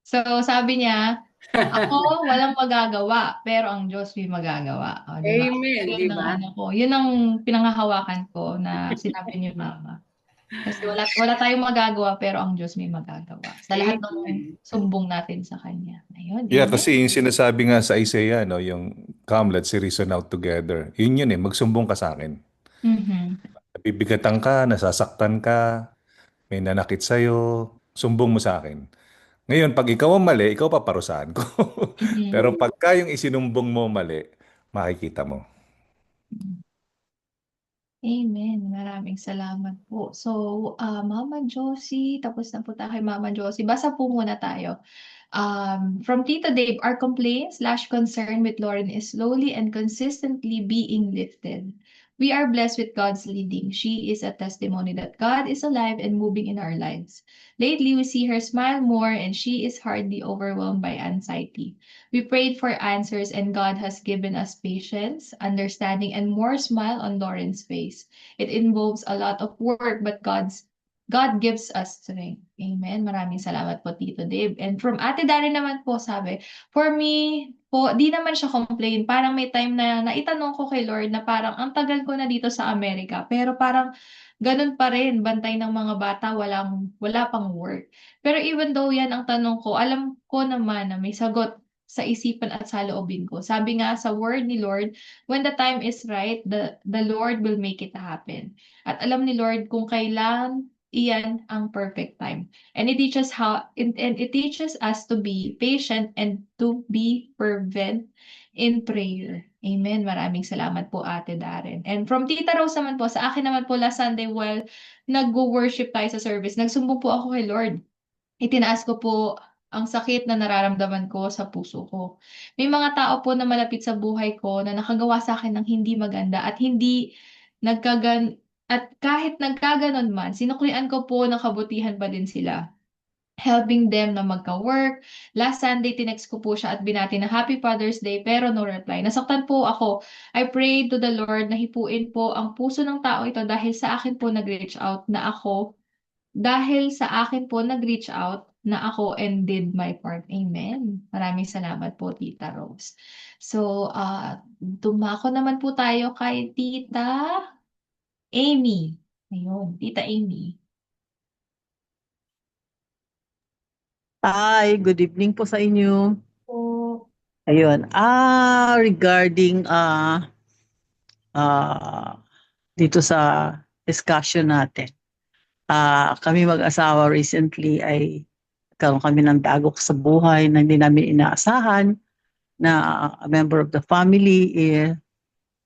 So, sabi niya, ako walang magagawa, pero ang Diyos may magagawa. O, diba? Amen, Yun di ba? yun ang pinangahawakan ko na sinabi ni Mama. Kasi wala tayong magagawa, pero ang Diyos may magagawa. Sa lahat ng sumbong natin sa Kanya. Ayun. Yeah, Amen. kasi yung sinasabi nga sa Isaiah, no, yung come, let's reason out together. Yun magsumbong ka sa akin. Nabibigatan ka, nasasaktan ka, may nanakit sa'yo, sumbong mo sa akin. Ngayon, pag ikaw ang mali, ikaw paparusahan ko. Pero pagka yung isinumbong mo mali, makikita mo. Amen. Maraming salamat po. So, Mama Josie, tapos na po tayo kay Mama Josie. Basa po muna tayo. From Tito Dave, our complaint/concern with Lauren is slowly and consistently being lifted. We are blessed with God's leading. She is a testimony that God is alive and moving in our lives. Lately, we see her smile more and she is hardly overwhelmed by anxiety. We prayed for answers and God has given us patience, understanding, and more smile on Lauren's face. It involves a lot of work, but God gives us strength. Amen. Maraming salamat po, Tito Dave. And from Ate Dari naman po, sabi, for me po, di naman siya complain. Parang may time na naitanong ko kay Lord na parang ang tagal ko na dito sa Amerika. Pero parang ganun pa rin, bantay ng mga bata, wala pang work. Pero even though yan ang tanong ko, alam ko naman na may sagot sa isipan at sa loobin ko. Sabi nga sa word ni Lord, when the time is right, the Lord will make it happen. At alam ni Lord kung kailan iyan ang perfect time. And it teaches us to be patient and to be fervent in prayer. Amen. Maraming salamat po, Ate Darren. And from Tita Rose naman po, sa akin naman po last Sunday while nag-worship tayo sa service, nagsumbong po ako kay Lord. Itinaas ko po ang sakit na nararamdaman ko sa puso ko. May mga tao po na malapit sa buhay ko na nakagawa sa akin ng hindi maganda at kahit nagkaganon man, sinuklian ko po na kabutihan pa din sila. Helping them na magka-work. Last Sunday, tinext ko po siya at binati na Happy Father's Day pero no reply. Nasaktan po ako. I prayed to the Lord na hipuin po ang puso ng tao ito dahil sa akin po nag-reach out na ako and did my part. Amen. Maraming salamat po, Tita Rose. So, dumako naman po tayo kay Tita Amy. Ayun, Tita Amy. Hi, good evening po sa inyo. Po. Ayun, regarding dito sa discussion natin. Kami mag-asawa recently ay nagkaroon kami ng dagok sa buhay na hindi namin inaasahan na a member of the family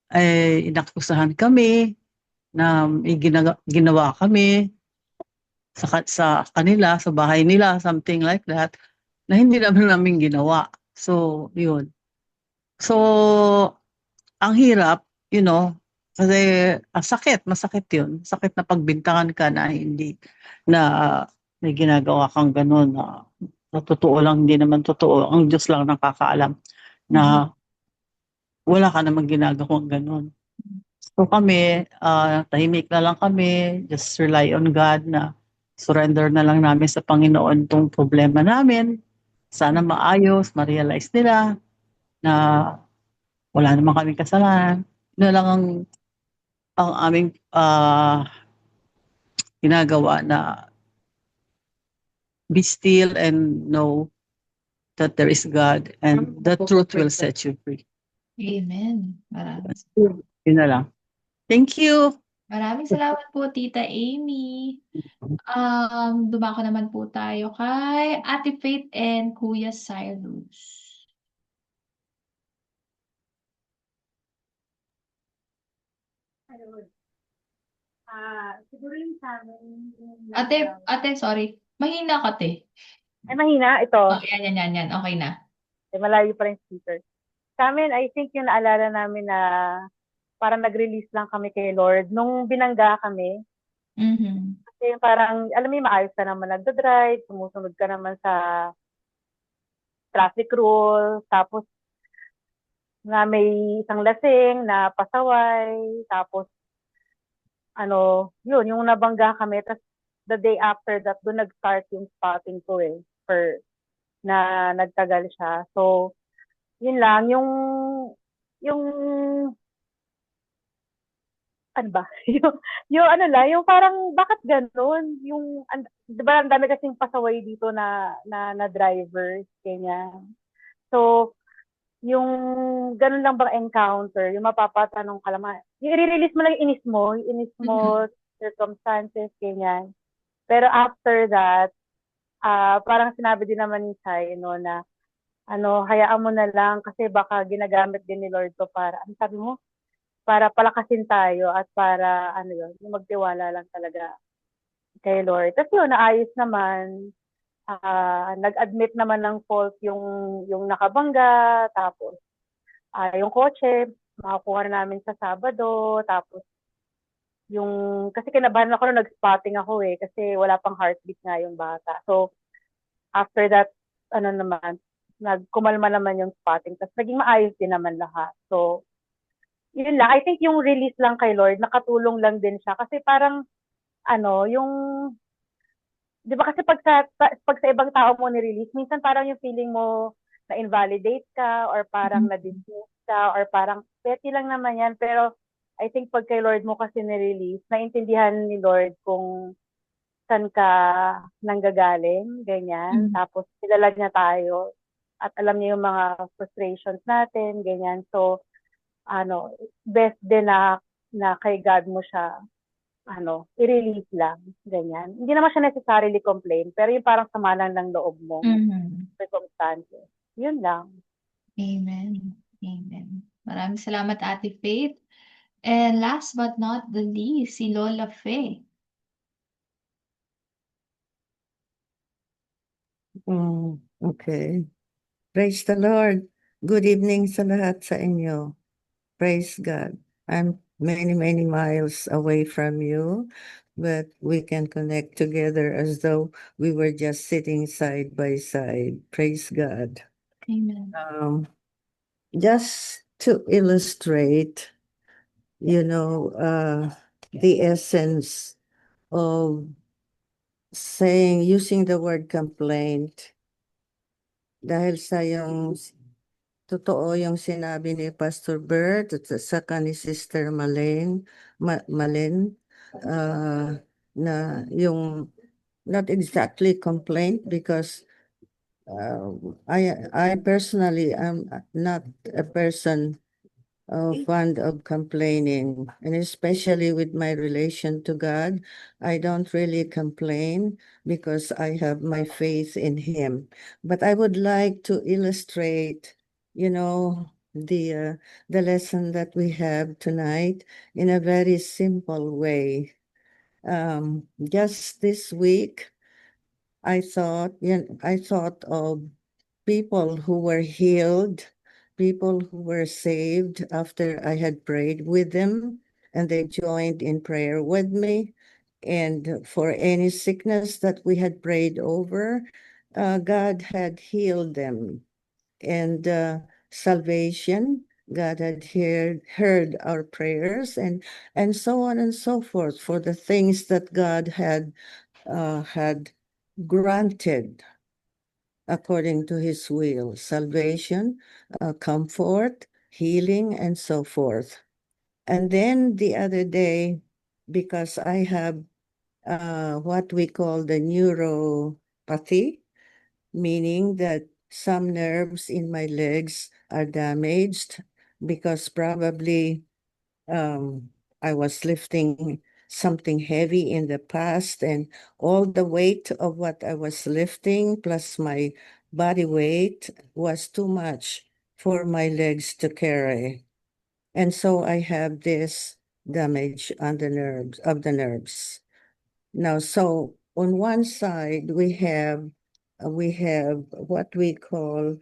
ay inakusahan kami na may ginawa kami sa kanila, sa bahay nila, something like that, na hindi namin ginawa. So, yun. So, ang hirap, Kasi masakit yun. Sakit na pagbintangan ka na hindi, na may ginagawa kang gano'n na totoo lang, hindi naman totoo. Ang Diyos lang nakakaalam na wala ka namang ginagawang gano'n. So kami, tahimik na lang kami, just rely on God na surrender na lang namin sa Panginoon tong problema namin. Sana maayos, ma-realize nila na wala naman kaming kasalanan. Yun na lang ang aming ginagawa, na be still and know that there is God and the truth will set you free. Amen. Maraming, Yun na lang. Thank you. maraming salamat po, Tita Amy. Dumako naman po tayo kay Ate Faith and Kuya Cyrus. Siguro yung sa amin, Ate, sorry. Mahina ka, te. ay mahina, ito. Oh, yan. Okay na. Malayo pa rin speaker. Sa amin, I think yung naalala namin na parang nag-release lang kami kay Lord nung binangga kami. Mhm. Kasi parang, alam mo, maayos ka naman nagdadrive, sumusunod ka naman sa traffic rule, tapos na may isang lasing na pasaway, tapos yun, yung nabangga kami, tapos the day after that, doon nag-start yung spotting ko na nagtagal siya. So, yun lang, yung ano ba? yung ano lang, yung parang bakit ganun? Di ba ang dami kasing pasaway dito na drivers, ganyan. So, yung ganun lang bang encounter, yung mapapatanong ka lang, i-release mo lang yung inis mo, circumstances, ganyan. Pero after that, parang sinabi din naman ni Sai, na hayaan mo na lang kasi baka ginagamit din ni Lord to para, ano sabi mo? Para palakasin tayo at para yung magtiwala lang talaga kay Lord. Tapos yun, naayos naman. Nag-admit naman ng fault yung nakabangga, tapos yung kotse, makakuha na namin sa Sabado, tapos kasi kinabahan ako nung nag-spotting ako kasi wala pang heartbeat nga yung bata. So, after that, naman, nagkumalma naman yung spotting. Tapos naging maayos din naman lahat. So, yun lang. I think yung release lang kay Lord, nakatulong lang din siya. Kasi parang, yung, di ba kasi pag sa ibang tao mo ni-release, minsan parang yung feeling mo na-invalidate ka, or parang na-dismiss ka, or parang, petty lang naman yan. Pero, I think pag kay Lord mo kasi ni-release, naintindihan ni Lord kung saan ka nanggagaling, ganyan. Tapos, kilala niya tayo. At alam niya yung mga frustrations natin, ganyan. So, best din na kay God mo siya, i-release lang, ganyan. Hindi naman siya necessarily complain, pero yung parang sama lang ng loob mo, circumstances. Yun lang. Amen. Maraming salamat, Ate Faith. And last but not the least, si Lola Faye. Okay. Praise the Lord. Good evening sa lahat sa inyo. Praise God. I'm many, many miles away from you, but we can connect together as though we were just sitting side by side. Praise God. Amen. Just to illustrate, the essence of using the word complaint, dahil sa totoo yung sinabi ni Pastor Bert at saka ni Sister Malen, na yung not exactly complaint, because I personally am not a person fond of complaining, and especially with my relation to God, I don't really complain because I have my faith in Him. But I would like to illustrate, the lesson that we have tonight in a very simple way. Just this week, I thought of people who were healed, people who were saved after I had prayed with them and they joined in prayer with me. And for any sickness that we had prayed over, God had healed them. And salvation, God had heard our prayers, and so on and so forth, for the things that God had granted according to his will: salvation, comfort, healing, and so forth. And then the other day, because I have what we call the neuropathy, meaning that some nerves in my legs are damaged because probably I was lifting something heavy in the past, and all the weight of what I was lifting plus my body weight was too much for my legs to carry. And so I have this damage on the nerves. Now, so on one side we have what we call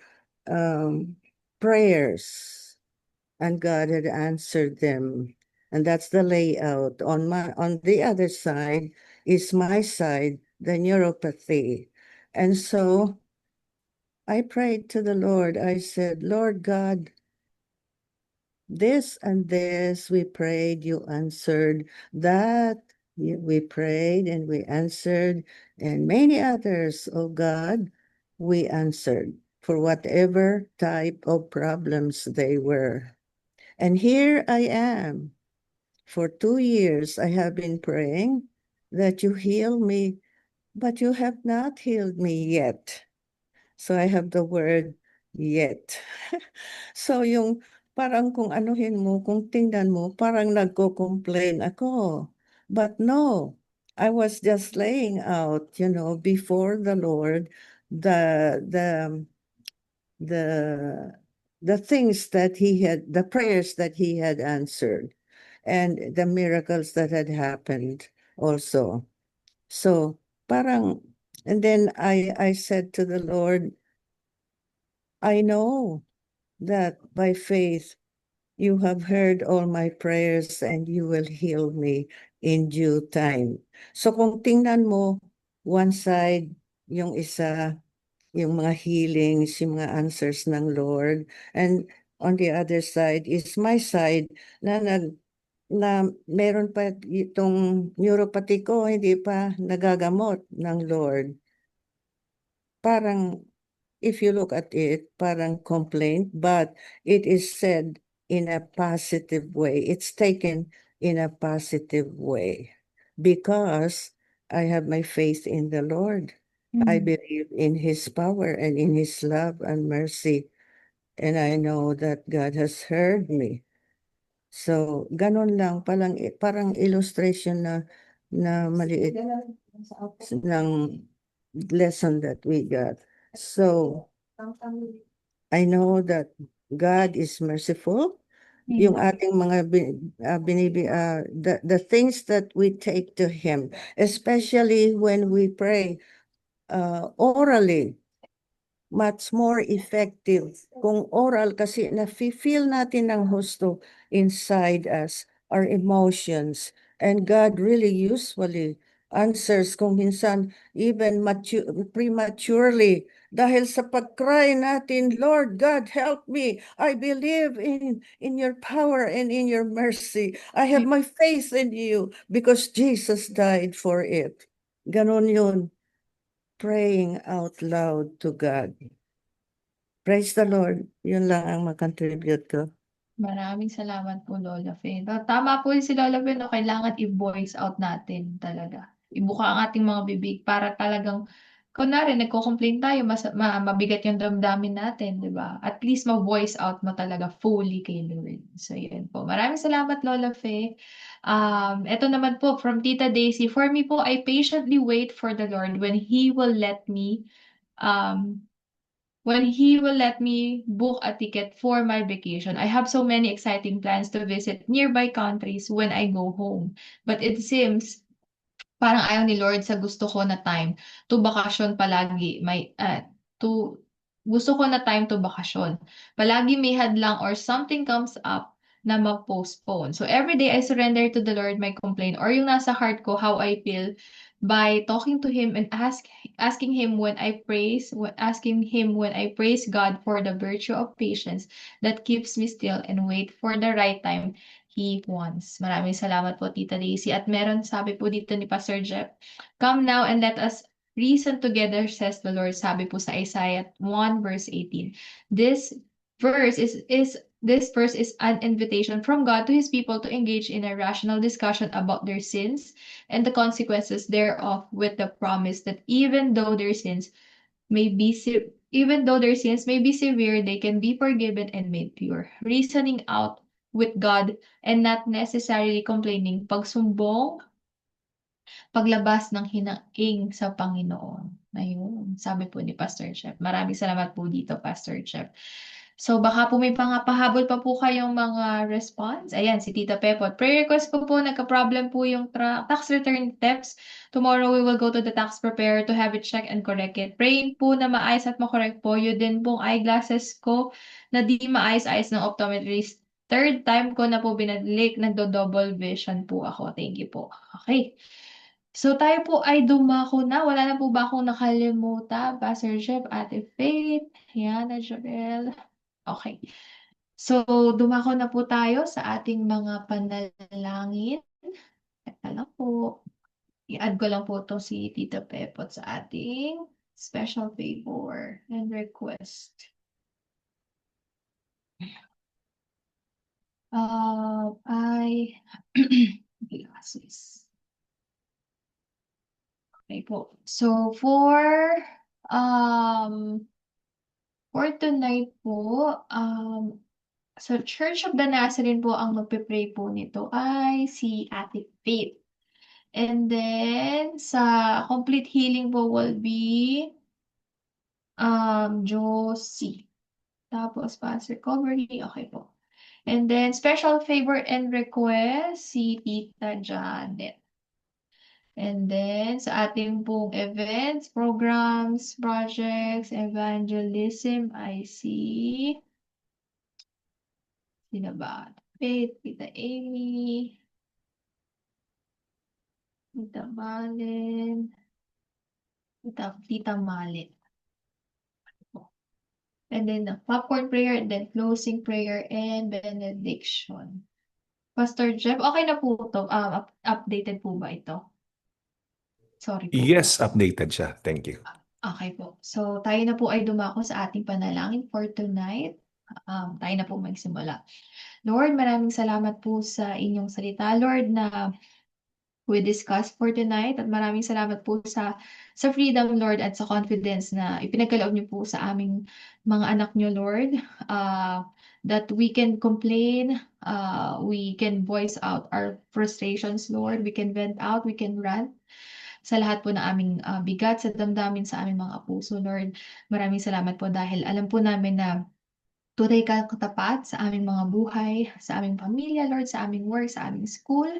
prayers, and God had answered them. And that's the layout. On the other side is my side, the neuropathy. And so I prayed to the Lord. I said, Lord God, this and this we prayed, you answered. That we prayed and we answered, and many others, oh God, we answered for whatever type of problems they were. And here I am. For 2 years I have been praying that you heal me, but you have not healed me yet. So I have the word yet. So yung parang kung anuhin mo, kung tingnan mo, parang nagko-complain ako. But no, I was just laying out, before the Lord, the things that the prayers that he had answered, and the miracles that had happened also. So parang, and then I said to the Lord, I know that by faith you have heard all my prayers and you will heal me in due time. So kung tingnan mo, one side, yung isa, yung mga healings, yung mga answers ng Lord, and on the other side is my side na meron pa itong neuropathy ko, hindi pa nagagamot ng Lord. Parang, if you look at it, parang complaint, but it is said in a positive way. It's taken in a positive way because I have my faith in the Lord. I believe in his power and in his love and mercy. And I know that God has heard me. So, ganun lang, parang illustration na maliit ng lesson that we got. So, I know that God is merciful. Yung ating mga the things that we take to him, especially when we pray orally, much more effective kung oral, kasi na-feel natin ng husto inside us, our emotions, and God really usually answers kung minsan even prematurely dahil sa pag-cry natin, Lord God, help me. I believe in your power and in your mercy. I have my faith in you because Jesus died for it. Ganon yun. Praying out loud to God. Praise the Lord. Yun lang ang mag-contribute ko. Maraming salamat po, Lola Faye. Tama po si Lola Faye, no? Kailangan i-voice out natin talaga. Ibuka ang ating mga bibig para talagang, kunwari, nagko-complain tayo, mabigat yung damdamin natin, di ba? At least ma-voice out mo talaga fully kay Lord. So, yun po. Maraming salamat, Lola Faye. Ito naman po, from Tita Daisy. For me po, I patiently wait for the Lord when He will let me book a ticket for my vacation. I have so many exciting plans to visit nearby countries when I go home. But it seems parang ayaw ni Lord sa gusto ko na time to bakasyon palagi. Gusto ko na time to bakasyon. Palagi may hadlang or something comes up na ma-postpone. So every day I surrender to the Lord my complaint or yung nasa heart ko how I feel by talking to Him and asking Him when I praise God for the virtue of patience that keeps me still and wait for the right time He wants. Maraming salamat po, Tita Daisy. At meron sabi po dito ni Pastor Jeff, "Come now and let us reason together, says the Lord." Sabi po sa Isaiah 1 verse 18. This verse is an invitation from God to His people to engage in a rational discussion about their sins and the consequences thereof, with the promise that even though their sins may be severe, they can be forgiven and made pure. Reasoning out with God and not necessarily complaining, pagsumbong, paglabas ng hinaing sa Panginoon. Ayun, sabi po ni Pastor Jeff. Maraming salamat po dito, Pastor Jeff. So baka po may pahabol pa po kayong mga response. Ayan, si Tita Pepot. Prayer request ko po, nagka-problem po yung tax return thefts. Tomorrow we will go to the tax preparer to have it checked and correct it. Praying po na maayos at makorek po. Yun din pong eyeglasses ko na di maayos-ayos ng optometrist. Third time ko na po binalik, nagdo-double vision po ako. Thank you po. Okay. So tayo po ay dumako na. Wala na po ba akong nakalimutan? Pastor Jeff, Ate Faith, Yana, Joel. Okay. So dumako na po tayo sa ating mga panalangin. Teka lang po. I-add ko lang po to si Tita Pepot sa ating special favor and request. Glasses. Okay po. So for tonight po, so Church of the Nazarene po ang magpe-pray po nito ay si Ate Faith. And then sa complete healing po will be Josie. Tapos fast recovery, okay po. And then special favor and request si Tita Janet. And then, sa ating pong events, programs, projects, evangelism, I see. Sino ba? Faith, Tita Amy, Tita Malin, Tita Malin. And then, the popcorn prayer, and then closing prayer, and benediction. Pastor Jeff, okay na po ito? Updated po ba ito? Sorry po. Yes, updated siya. Thank you. Okay po. So, tayo na po ay dumako sa ating panalangin for tonight. Tayo na po magsimula. Lord, maraming salamat po sa inyong salita, Lord, na we discussed for tonight. At maraming salamat po sa freedom, Lord, at sa confidence na ipinagkaloob niyo po sa aming mga anak niyo, Lord. That we can complain, we can voice out our frustrations, Lord. We can vent out, we can rant sa lahat po na aming bigat, sa damdamin, sa aming mga puso, Lord. Maraming salamat po dahil alam po namin na tunay ka katapat sa aming mga buhay, sa aming pamilya, Lord, sa aming work, sa aming school,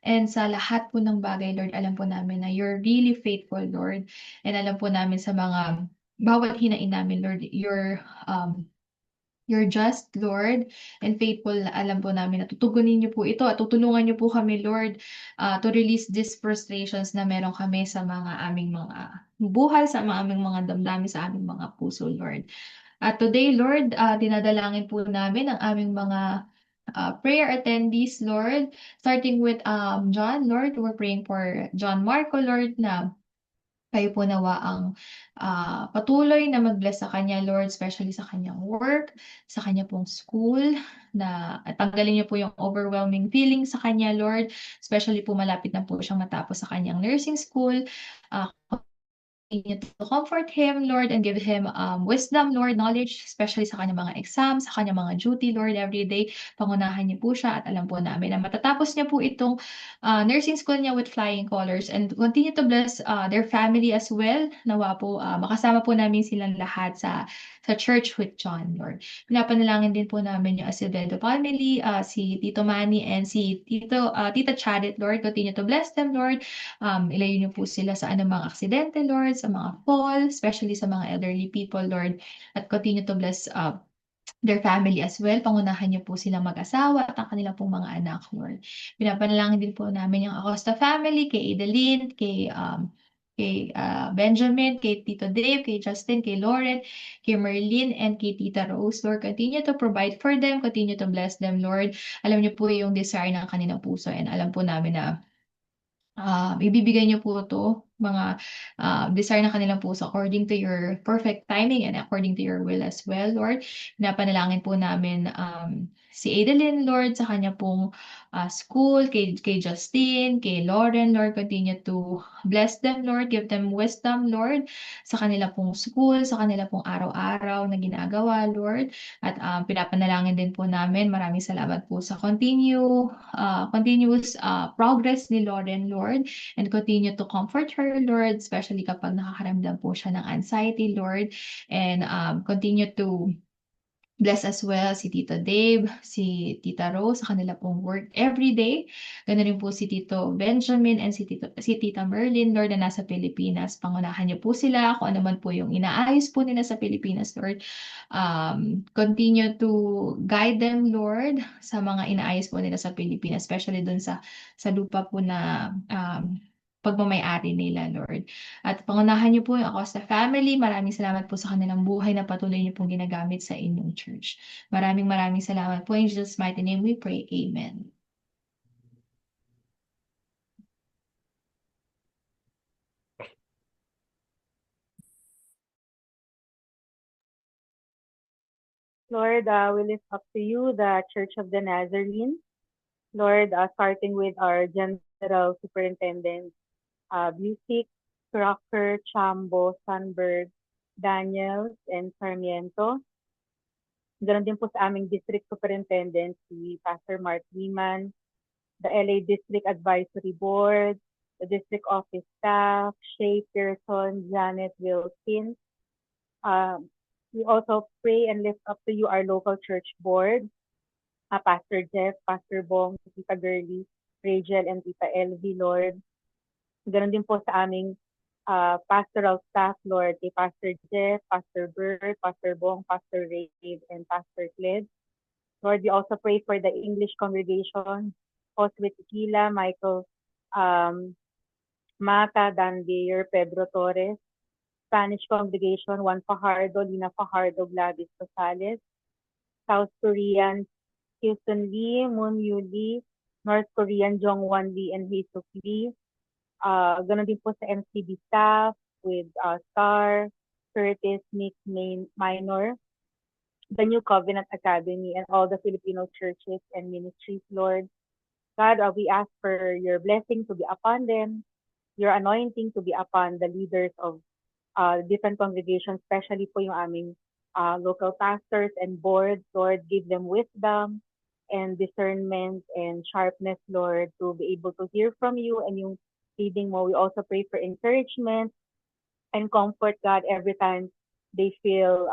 and sa lahat po ng bagay, Lord. Alam po namin na you're really faithful, Lord. And alam po namin sa mga bawat hinain namin, Lord, you're just, Lord, and faithful. Alam po namin na tutugunin niyo po ito at tutulungan niyo po kami, Lord, to release these frustrations na meron kami sa mga aming mga buhay, sa aming mga damdamin, sa aming mga puso, Lord. At today, Lord, dinadalangin po namin ang aming mga prayer attendees, Lord, starting with John, Lord. We're praying for John Marco, Lord, na kayo po nawa ang patuloy na mag-bless sa kanya, Lord, especially sa kanyang work, sa kanya pong school, na tanggalin niyo po yung overwhelming feeling sa kanya, Lord, especially po malapit na po siyang matapos sa kanyang nursing school. Continue to comfort him, Lord, and give him wisdom, Lord, knowledge, especially sa kanyang mga exams, sa kanyang mga duty, Lord, every day. Pangunahan niyo po siya at alam po namin na matatapos niya po itong nursing school niya with flying colors, and continue to bless their family as well. Nawa po makasama po namin silang lahat sa Church with John, Lord. Pinapanalangin din po namin yung Acevedo family, si Tito Manny and si Tita Charit, Lord. Continue to bless them, Lord. Ilayo niyo po sila sa anumang aksidente, Lord, sa mga fall, especially sa mga elderly people, Lord. At continue to bless their family as well. Pangunahan niyo po silang mag-asawa at ang kanilang pong mga anak, Lord. Pinapanalangin din po namin yung Acosta family, kay Adeline, kay Benjamin, kay Tito Dave, kay Justin, kay Lauren, kay Merlin, and kay Tita Rose. Lord, continue to provide for them, continue to bless them, Lord. Alam niyo po yung desire ng kanilang puso, and alam po namin na ibibigay niyo po to mga desire ng kanilang puso according to your perfect timing and according to your will as well, Lord. Pinapanalangin po namin si Adeline, Lord, sa kanya pong school, kay Justin, kay Lauren, Lord, continue to bless them, Lord, give them wisdom, Lord, sa kanila pong school, sa kanila pong araw-araw na ginagawa, Lord. At pinapanalangin din po namin, maraming salamat po sa continuous progress ni Lauren, Lord, and continue to comfort her, Lord, especially kapag nakakaramdam po siya ng anxiety, Lord, and continue to bless as well si Tito Dave, si Tita Rose sa kanila pong work every day. Ganoon rin po si Tito Benjamin and si Tita Merlin, Lord, na nasa Pilipinas. Pangunahan niyo po sila kung ano man po yung inaayos po nila sa Pilipinas, Lord. Continue to guide them, Lord, sa mga inaayos po nila sa Pilipinas, especially dun sa lupa po na pagmamayari nila, Lord. At pangunahan niyo po yung Acosta family. Maraming salamat po sa kanilang buhay na patuloy niyo pong ginagamit sa inyong church. Maraming salamat po. In Jesus' mighty name we pray. Amen. Lord, we lift up to you the Church of the Nazarene. Lord, starting with our General Superintendent, Busick, Crocker, Chambo, Sunberg, Daniels, and Sarmiento. Ganon din po sa aming District Superintendent, si Pastor Mark Liman, the LA District Advisory Board, the District Office staff, Shay Pearson, Janet Wilkins. We also pray and lift up to you our local church board, Pastor Jeff, Pastor Bong, Tita Girlie, Rachel, and Tita Elvie, Lord. Ganon din po sa aming pastoral staff, Lord, kay Pastor Jeff, Pastor Bert, Pastor Bong, Pastor Rave, and Pastor Cled. Lord, we also pray for the English congregation, Josue Tequila, Michael Mata, Dan Bayer, Pedro Torres, Spanish congregation, Juan Fajardo, Lina Fajardo, Gladys Rosales, South Korean, Houston Lee, Moon Yu Lee, North Korean, Jongwon Lee, and Heesuk Lee. Ganon din po sa MCB staff with Star, Curtis, Nick, Minor, the New Covenant Academy, and all the Filipino churches and ministries, Lord. God, we ask for your blessing to be upon them, your anointing to be upon the leaders of different congregations, especially po yung aming local pastors and boards. Lord, give them wisdom and discernment and sharpness, Lord, to be able to hear from you and yung leading mo. We also pray for encouragement and comfort, God, every time they feel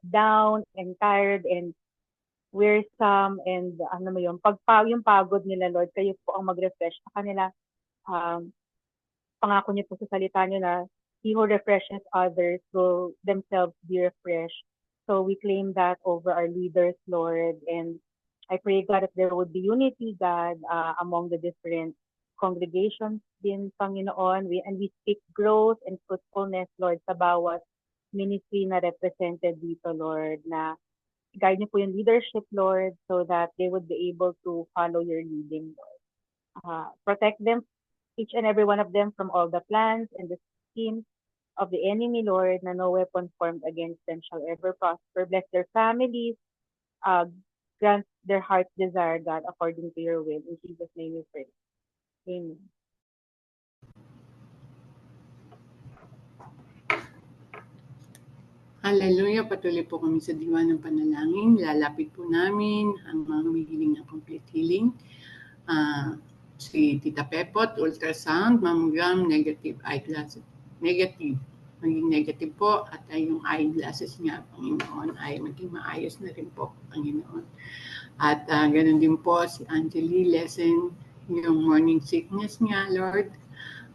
down and tired and wearisome and yung pagod nila, Lord, kayo po ang mag-refresh sa kanila. Pangako niyo po sa salita niyo na he who refreshes others will themselves be refreshed. So we claim that over our leaders, Lord, and I pray, God, that there would be unity, God, among the different congregations din, Panginoon. We speak growth and fruitfulness, Lord, sa bawat ministry na represented dito, Lord, na guide niyo po yung leadership, Lord, so that they would be able to follow your leading, Lord. Protect them, each and every one of them, from all the plans and the schemes of the enemy, Lord, na no weapon formed against them shall ever prosper. Bless their families, grant their heart's desire, God, according to your will. In Jesus' name we pray. Amen. Hallelujah. Patuloy po kami sa diwa ng panalangin. Lalapit po namin ang mga humihiling ng complete healing. Si Tita Pepot, ultrasound, mammogram, negative eyeglasses. Negative. Maging negative po at yung eyeglasses niya, Panginoon, ay maging maayos na rin po, Panginoon. At ganun din po si Angeli, lessen yung morning sickness niya, Lord.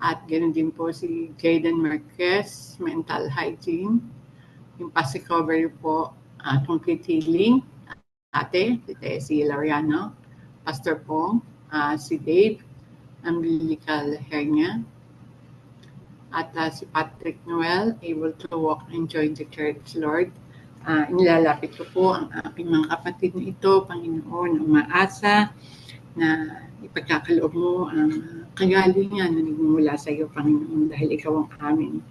At ganun din po si Jayden Marquez, mental hygiene. Yung PASI recovery po, complete healing, ate, si Lariano, Pastor Pong, si Dave, umbilical hernia, at si Patrick Noel, able to walk and join the church, Lord. Inilalapit ko po ang aking mga kapatid na ito, Panginoon, umaasa na ipagkakaloob mo ang kagalingan na nagmumula sa iyo, Panginoon, dahil ikaw ang aming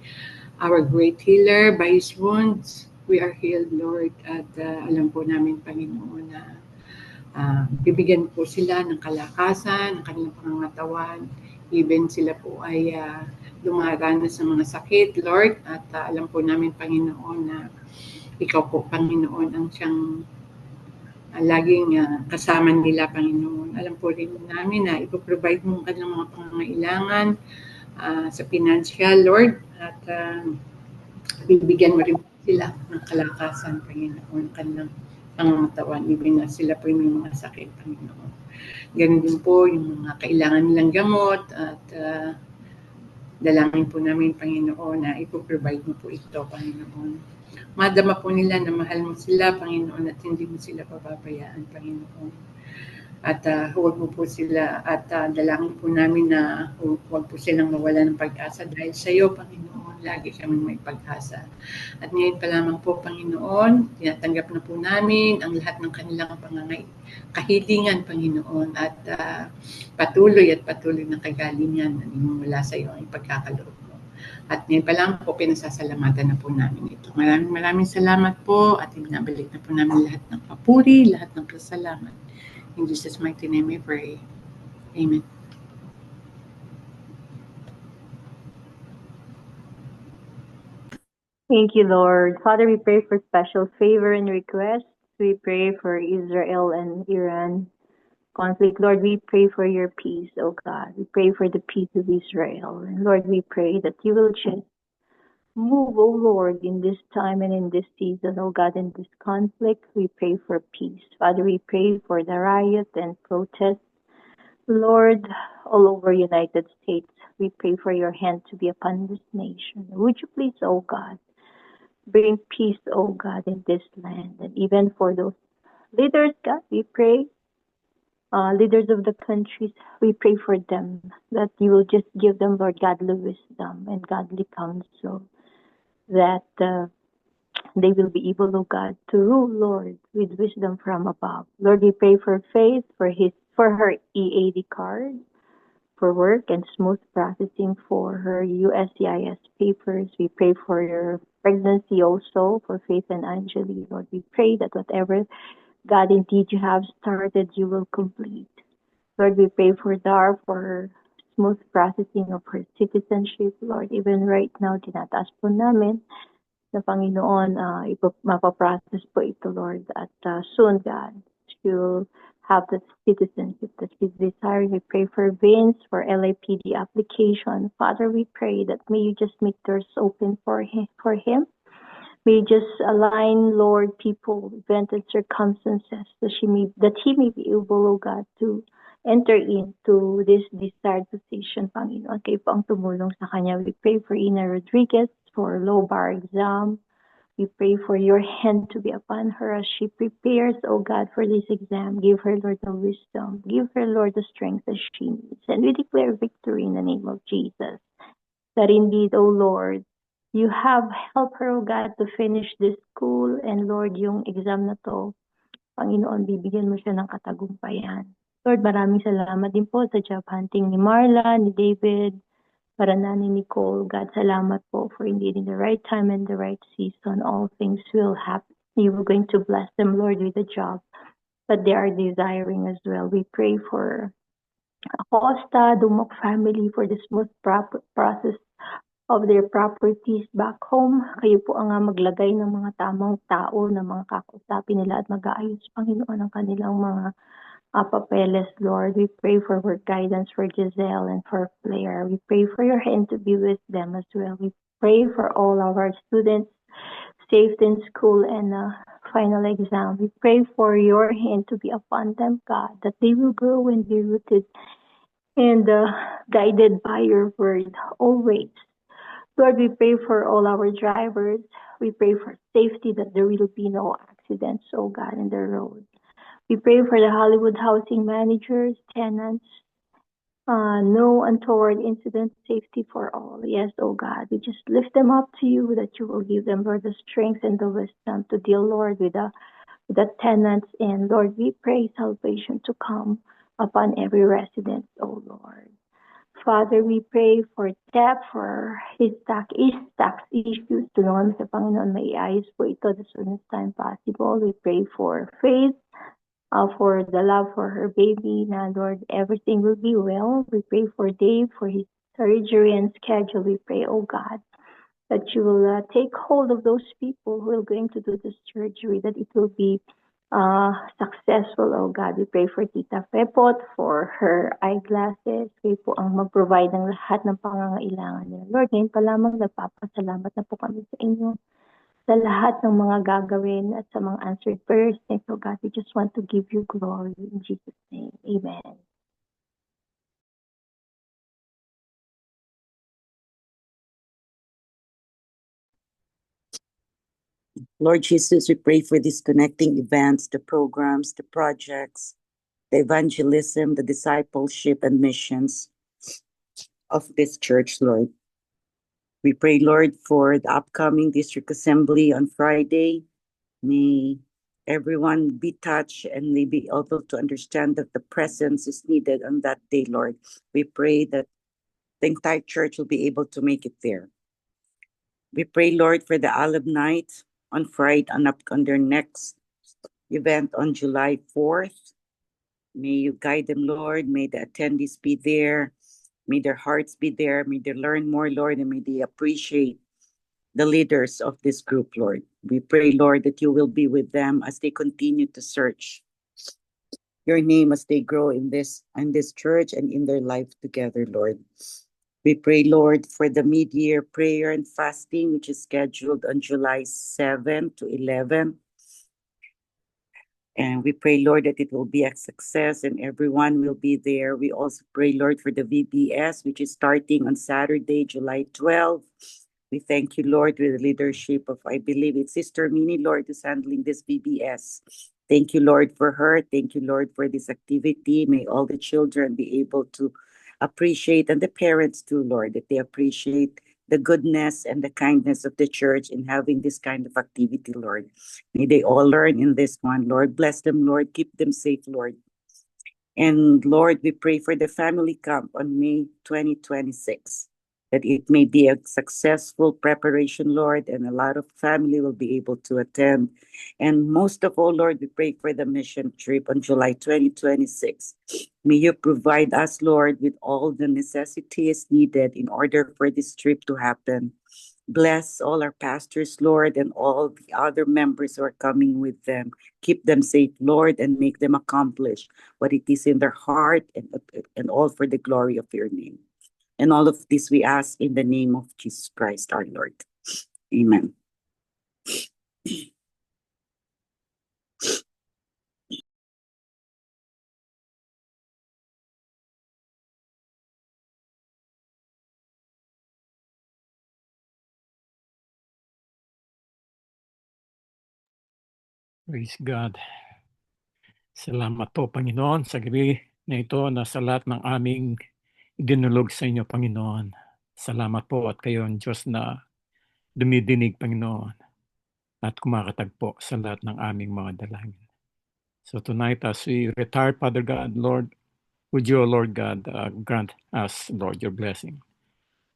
our great healer. By His wounds, we are healed, Lord. At alam po namin, Panginoon, na bibigyan po sila ng kalakasan, ng kanilang pangangatawan. Even sila po ay dumaranas sa mga sakit, Lord. At alam po namin, Panginoon, na ikaw po, Panginoon, ang siyang laging kasama nila, Panginoon. Alam po rin namin na ipoprovide mo ang kanilang mga pangangailangan sa financial, Lord. At bibigyan mo rin sila ng kalakasan, Panginoon, kanilang pangangatawan. Even na sila po yung mga sakit, Panginoon. Ganun din po yung mga kailangan nilang gamot at dalangin po namin, Panginoon, na ipoprovide mo po ito, Panginoon. Madama po nila na mahal mo sila, Panginoon, at hindi mo sila pababayaan, Panginoon. At huwag mo po sila, at dalangin po namin na huwag po silang mawala ng pag-asa dahil sa iyo, Panginoon, lagi kami may pag-asa. At ngayon pa lamang po, Panginoon, tinatanggap na po namin ang lahat ng kanilang kahilingan, Panginoon, at patuloy na kagalingan na mula sa iyo ang ipagkakaloob mo. At ngayon pa lang po, pinasasalamatan na po namin ito. Maraming salamat po at ibinabalik na po namin lahat ng papuri, lahat ng kasalamat. In Jesus' mighty name we pray. Amen. Thank you, Lord. Father, we pray for special favor and requests. We pray for Israel and Iran conflict. Lord, we pray for your peace, oh God. We pray for the peace of Israel. And Lord, we pray that you will just move, oh Lord, in this time and in this season, oh God, in this conflict. We pray for peace. Father, we pray for the riot and protest. Lord, all over United States, we pray for your hand to be upon this nation. Would you please, oh God, bring peace, oh God, in this land. And even for those leaders, God, we pray, leaders of the countries, we pray for them, that you will just give them, Lord, godly wisdom and godly counsel, that they will be able, oh God, to rule, Lord, with wisdom from above. Lord, we pray for Faith, for her EAD card, for work and smooth processing for her USCIS papers. We pray for your pregnancy also, for Faith and Angeli. Lord, we pray that whatever, God, indeed you have started, you will complete. Lord, we pray for Dar, for her smooth processing of her citizenship. Lord, even right now, tinataas po namin na Panginoon, mapaprocess po ito, Lord, at soon, God, she'll have the citizenship that she's desiring. We pray for Vince, for LAPD application. Father, we pray that may you just make doors open for him. May you just align, Lord, people, events, and circumstances that he may be able, oh God, to enter into this desired position, Panginoon. Kayo po ang tumulong sa kanya. We pray for Ina Rodriguez, for low bar exam. We pray for your hand to be upon her as she prepares, oh God, for this exam. Give her, Lord, the wisdom. Give her, Lord, the strength that she needs. And we declare victory in the name of Jesus. That indeed, oh Lord, you have helped her, oh God, to finish this school. And Lord, yung exam na to, Panginoon, bibigyan mo siya ng katagumpayan. Lord, maraming salamat din po sa job hunting ni Marla, ni David, para na ni Nicole. God, salamat po for indeed in the right time and the right season, all things will happen. You were going to bless them, Lord, with a job that they are desiring as well. We pray for Acosta, Dumok family, for the smooth process of their properties back home. Kayo po ang maglagay ng mga tamang tao na mga kakusapin nila at mag-aayos, Panginoon, ang kanilang mga papeles, Lord. We pray for work guidance for Giselle and for Claire. We pray for your hand to be with them as well. We pray for all of our students saved in school and final exam. We pray for your hand to be upon them, God, that they will grow and be rooted and guided by your word always. Lord, we pray for all our drivers. We pray for safety, that there will be no accidents, oh God, in the road. We pray for the Hollywood housing managers, tenants, no untoward incident, safety for all. Yes, oh God, we just lift them up to you, that you will give them, Lord, the strength and the wisdom to deal, Lord, with the tenants. And Lord, we pray salvation to come upon every resident, oh Lord. Father, we pray for Tep, for his tax issues. Tulungan mo sa Panginoon, may ayos po ito as soon as time possible. We pray for Faith, for the love for her baby, na Lord, everything will be well. We pray for Dave, for his surgery and schedule. We pray, oh God, that you will take hold of those people who are going to do the surgery, that it will be successful, oh God. We pray for Tita Pepot, for her eyeglasses. Kayo po ang mag-provide ng lahat ng pangangailangan nila. Lord, ngayon pa lamang nagpapasalamat na po kami sa inyo sa lahat ng mga gagawin at sa mga answered prayers. Thank you, God. We just want to give you glory in Jesus' name. Amen. Lord Jesus, we pray for these connecting events, the programs, the projects, the evangelism, the discipleship and missions of this church, Lord. We pray, Lord, for the upcoming district assembly on Friday. May everyone be touched and may be able to understand that the presence is needed on that day, Lord. We pray that the entire church will be able to make it there. We pray, Lord, for the Olive Night on Friday, on their next event on July 4th. May you guide them, Lord. May the attendees be there. May their hearts be there. May they learn more, Lord, and may they appreciate the leaders of this group, Lord. We pray, Lord, that you will be with them as they continue to search your name as they grow in this church and in their life together, Lord. We pray, Lord, for the mid-year prayer and fasting, which is scheduled on July 7 to 11. And we pray, Lord, that it will be a success and everyone will be there. We also pray, Lord, for the VBS, which is starting on Saturday, July 12. We thank you, Lord, with the leadership of, I believe it's Sister Minnie, Lord, who's handling this VBS. Thank you, Lord, for her. Thank you, Lord, for this activity. May all the children be able to appreciate, and the parents too, Lord, that they appreciate the goodness and the kindness of the church in having this kind of activity, Lord. May they all learn in this one, Lord. Bless them, Lord. Keep them safe, Lord. And Lord, we pray for the family camp on May 2026, that it may be a successful preparation, Lord, and a lot of family will be able to attend. And most of all, Lord, we pray for the mission trip on July 2026. May you provide us, Lord, with all the necessities needed in order for this trip to happen. Bless all our pastors, Lord, and all the other members who are coming with them. Keep them safe, Lord, and make them accomplish what it is in their heart, and all for the glory of your name. And all of this we ask in the name of Jesus Christ, our Lord. Amen. Praise God. Salamat po, Panginoon, sa gabi na ito na sa lahat ng aming idinulog sa inyo, Panginoon. Salamat po at kayo ang Diyos na dumidinig, Panginoon, at kumakatagpo sa lahat ng aming mga dalangin. So tonight, as we retire, Father God, Lord, would you, Lord God, grant us, Lord, your blessing.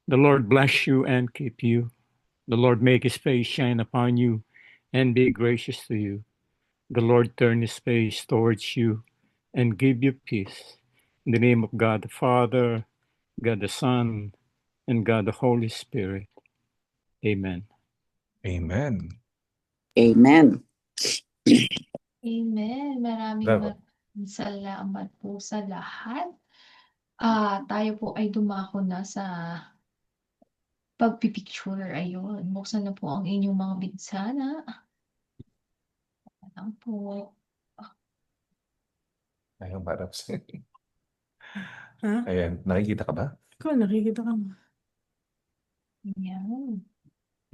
The Lord bless you and keep you. The Lord make his face shine upon you and be gracious to you. The Lord turn his face towards you and give you peace. In the name of God the Father, God the Son, and God the Holy Spirit. Amen. Amen. Amen. Amen. Maraming Bravo. maraming salamat po sa lahat. Tayo po ay dumako na sa pagpipicture. Ayun. Buksan na po ang inyong mga binsana. Ayan po. Ayaw marap siya. Ha? Ayan, nakikita ka ba? Ikaw, nakikita ka mo. Yan.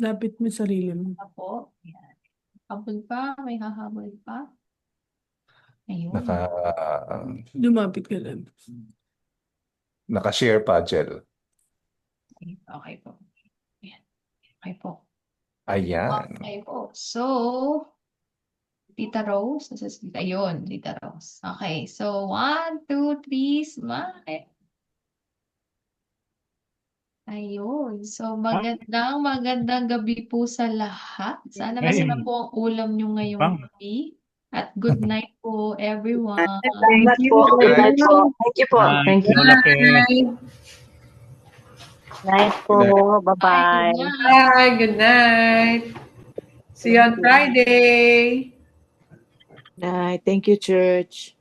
Lapit mo sarili mo. Ako. Yan. Habol pa. May hahabol pa. Ayun. Lumapit ka lang. Naka-share pa, Jel. Okay po. Yan. Okay po. Ayan. Okay po. So, Tita Rose. Ayun, Tita Rose. Okay. So, 1, 2, 3, smile. Ayun. So, magandang gabi po sa lahat. Sana masarap po ang ulam nyo ngayong gabi. At good night po, everyone. Thank you. Good night po. Thank you po. Thank you. Night po. Bye-bye. Bye. Good night. See you on Friday. Night. Thank you, Church.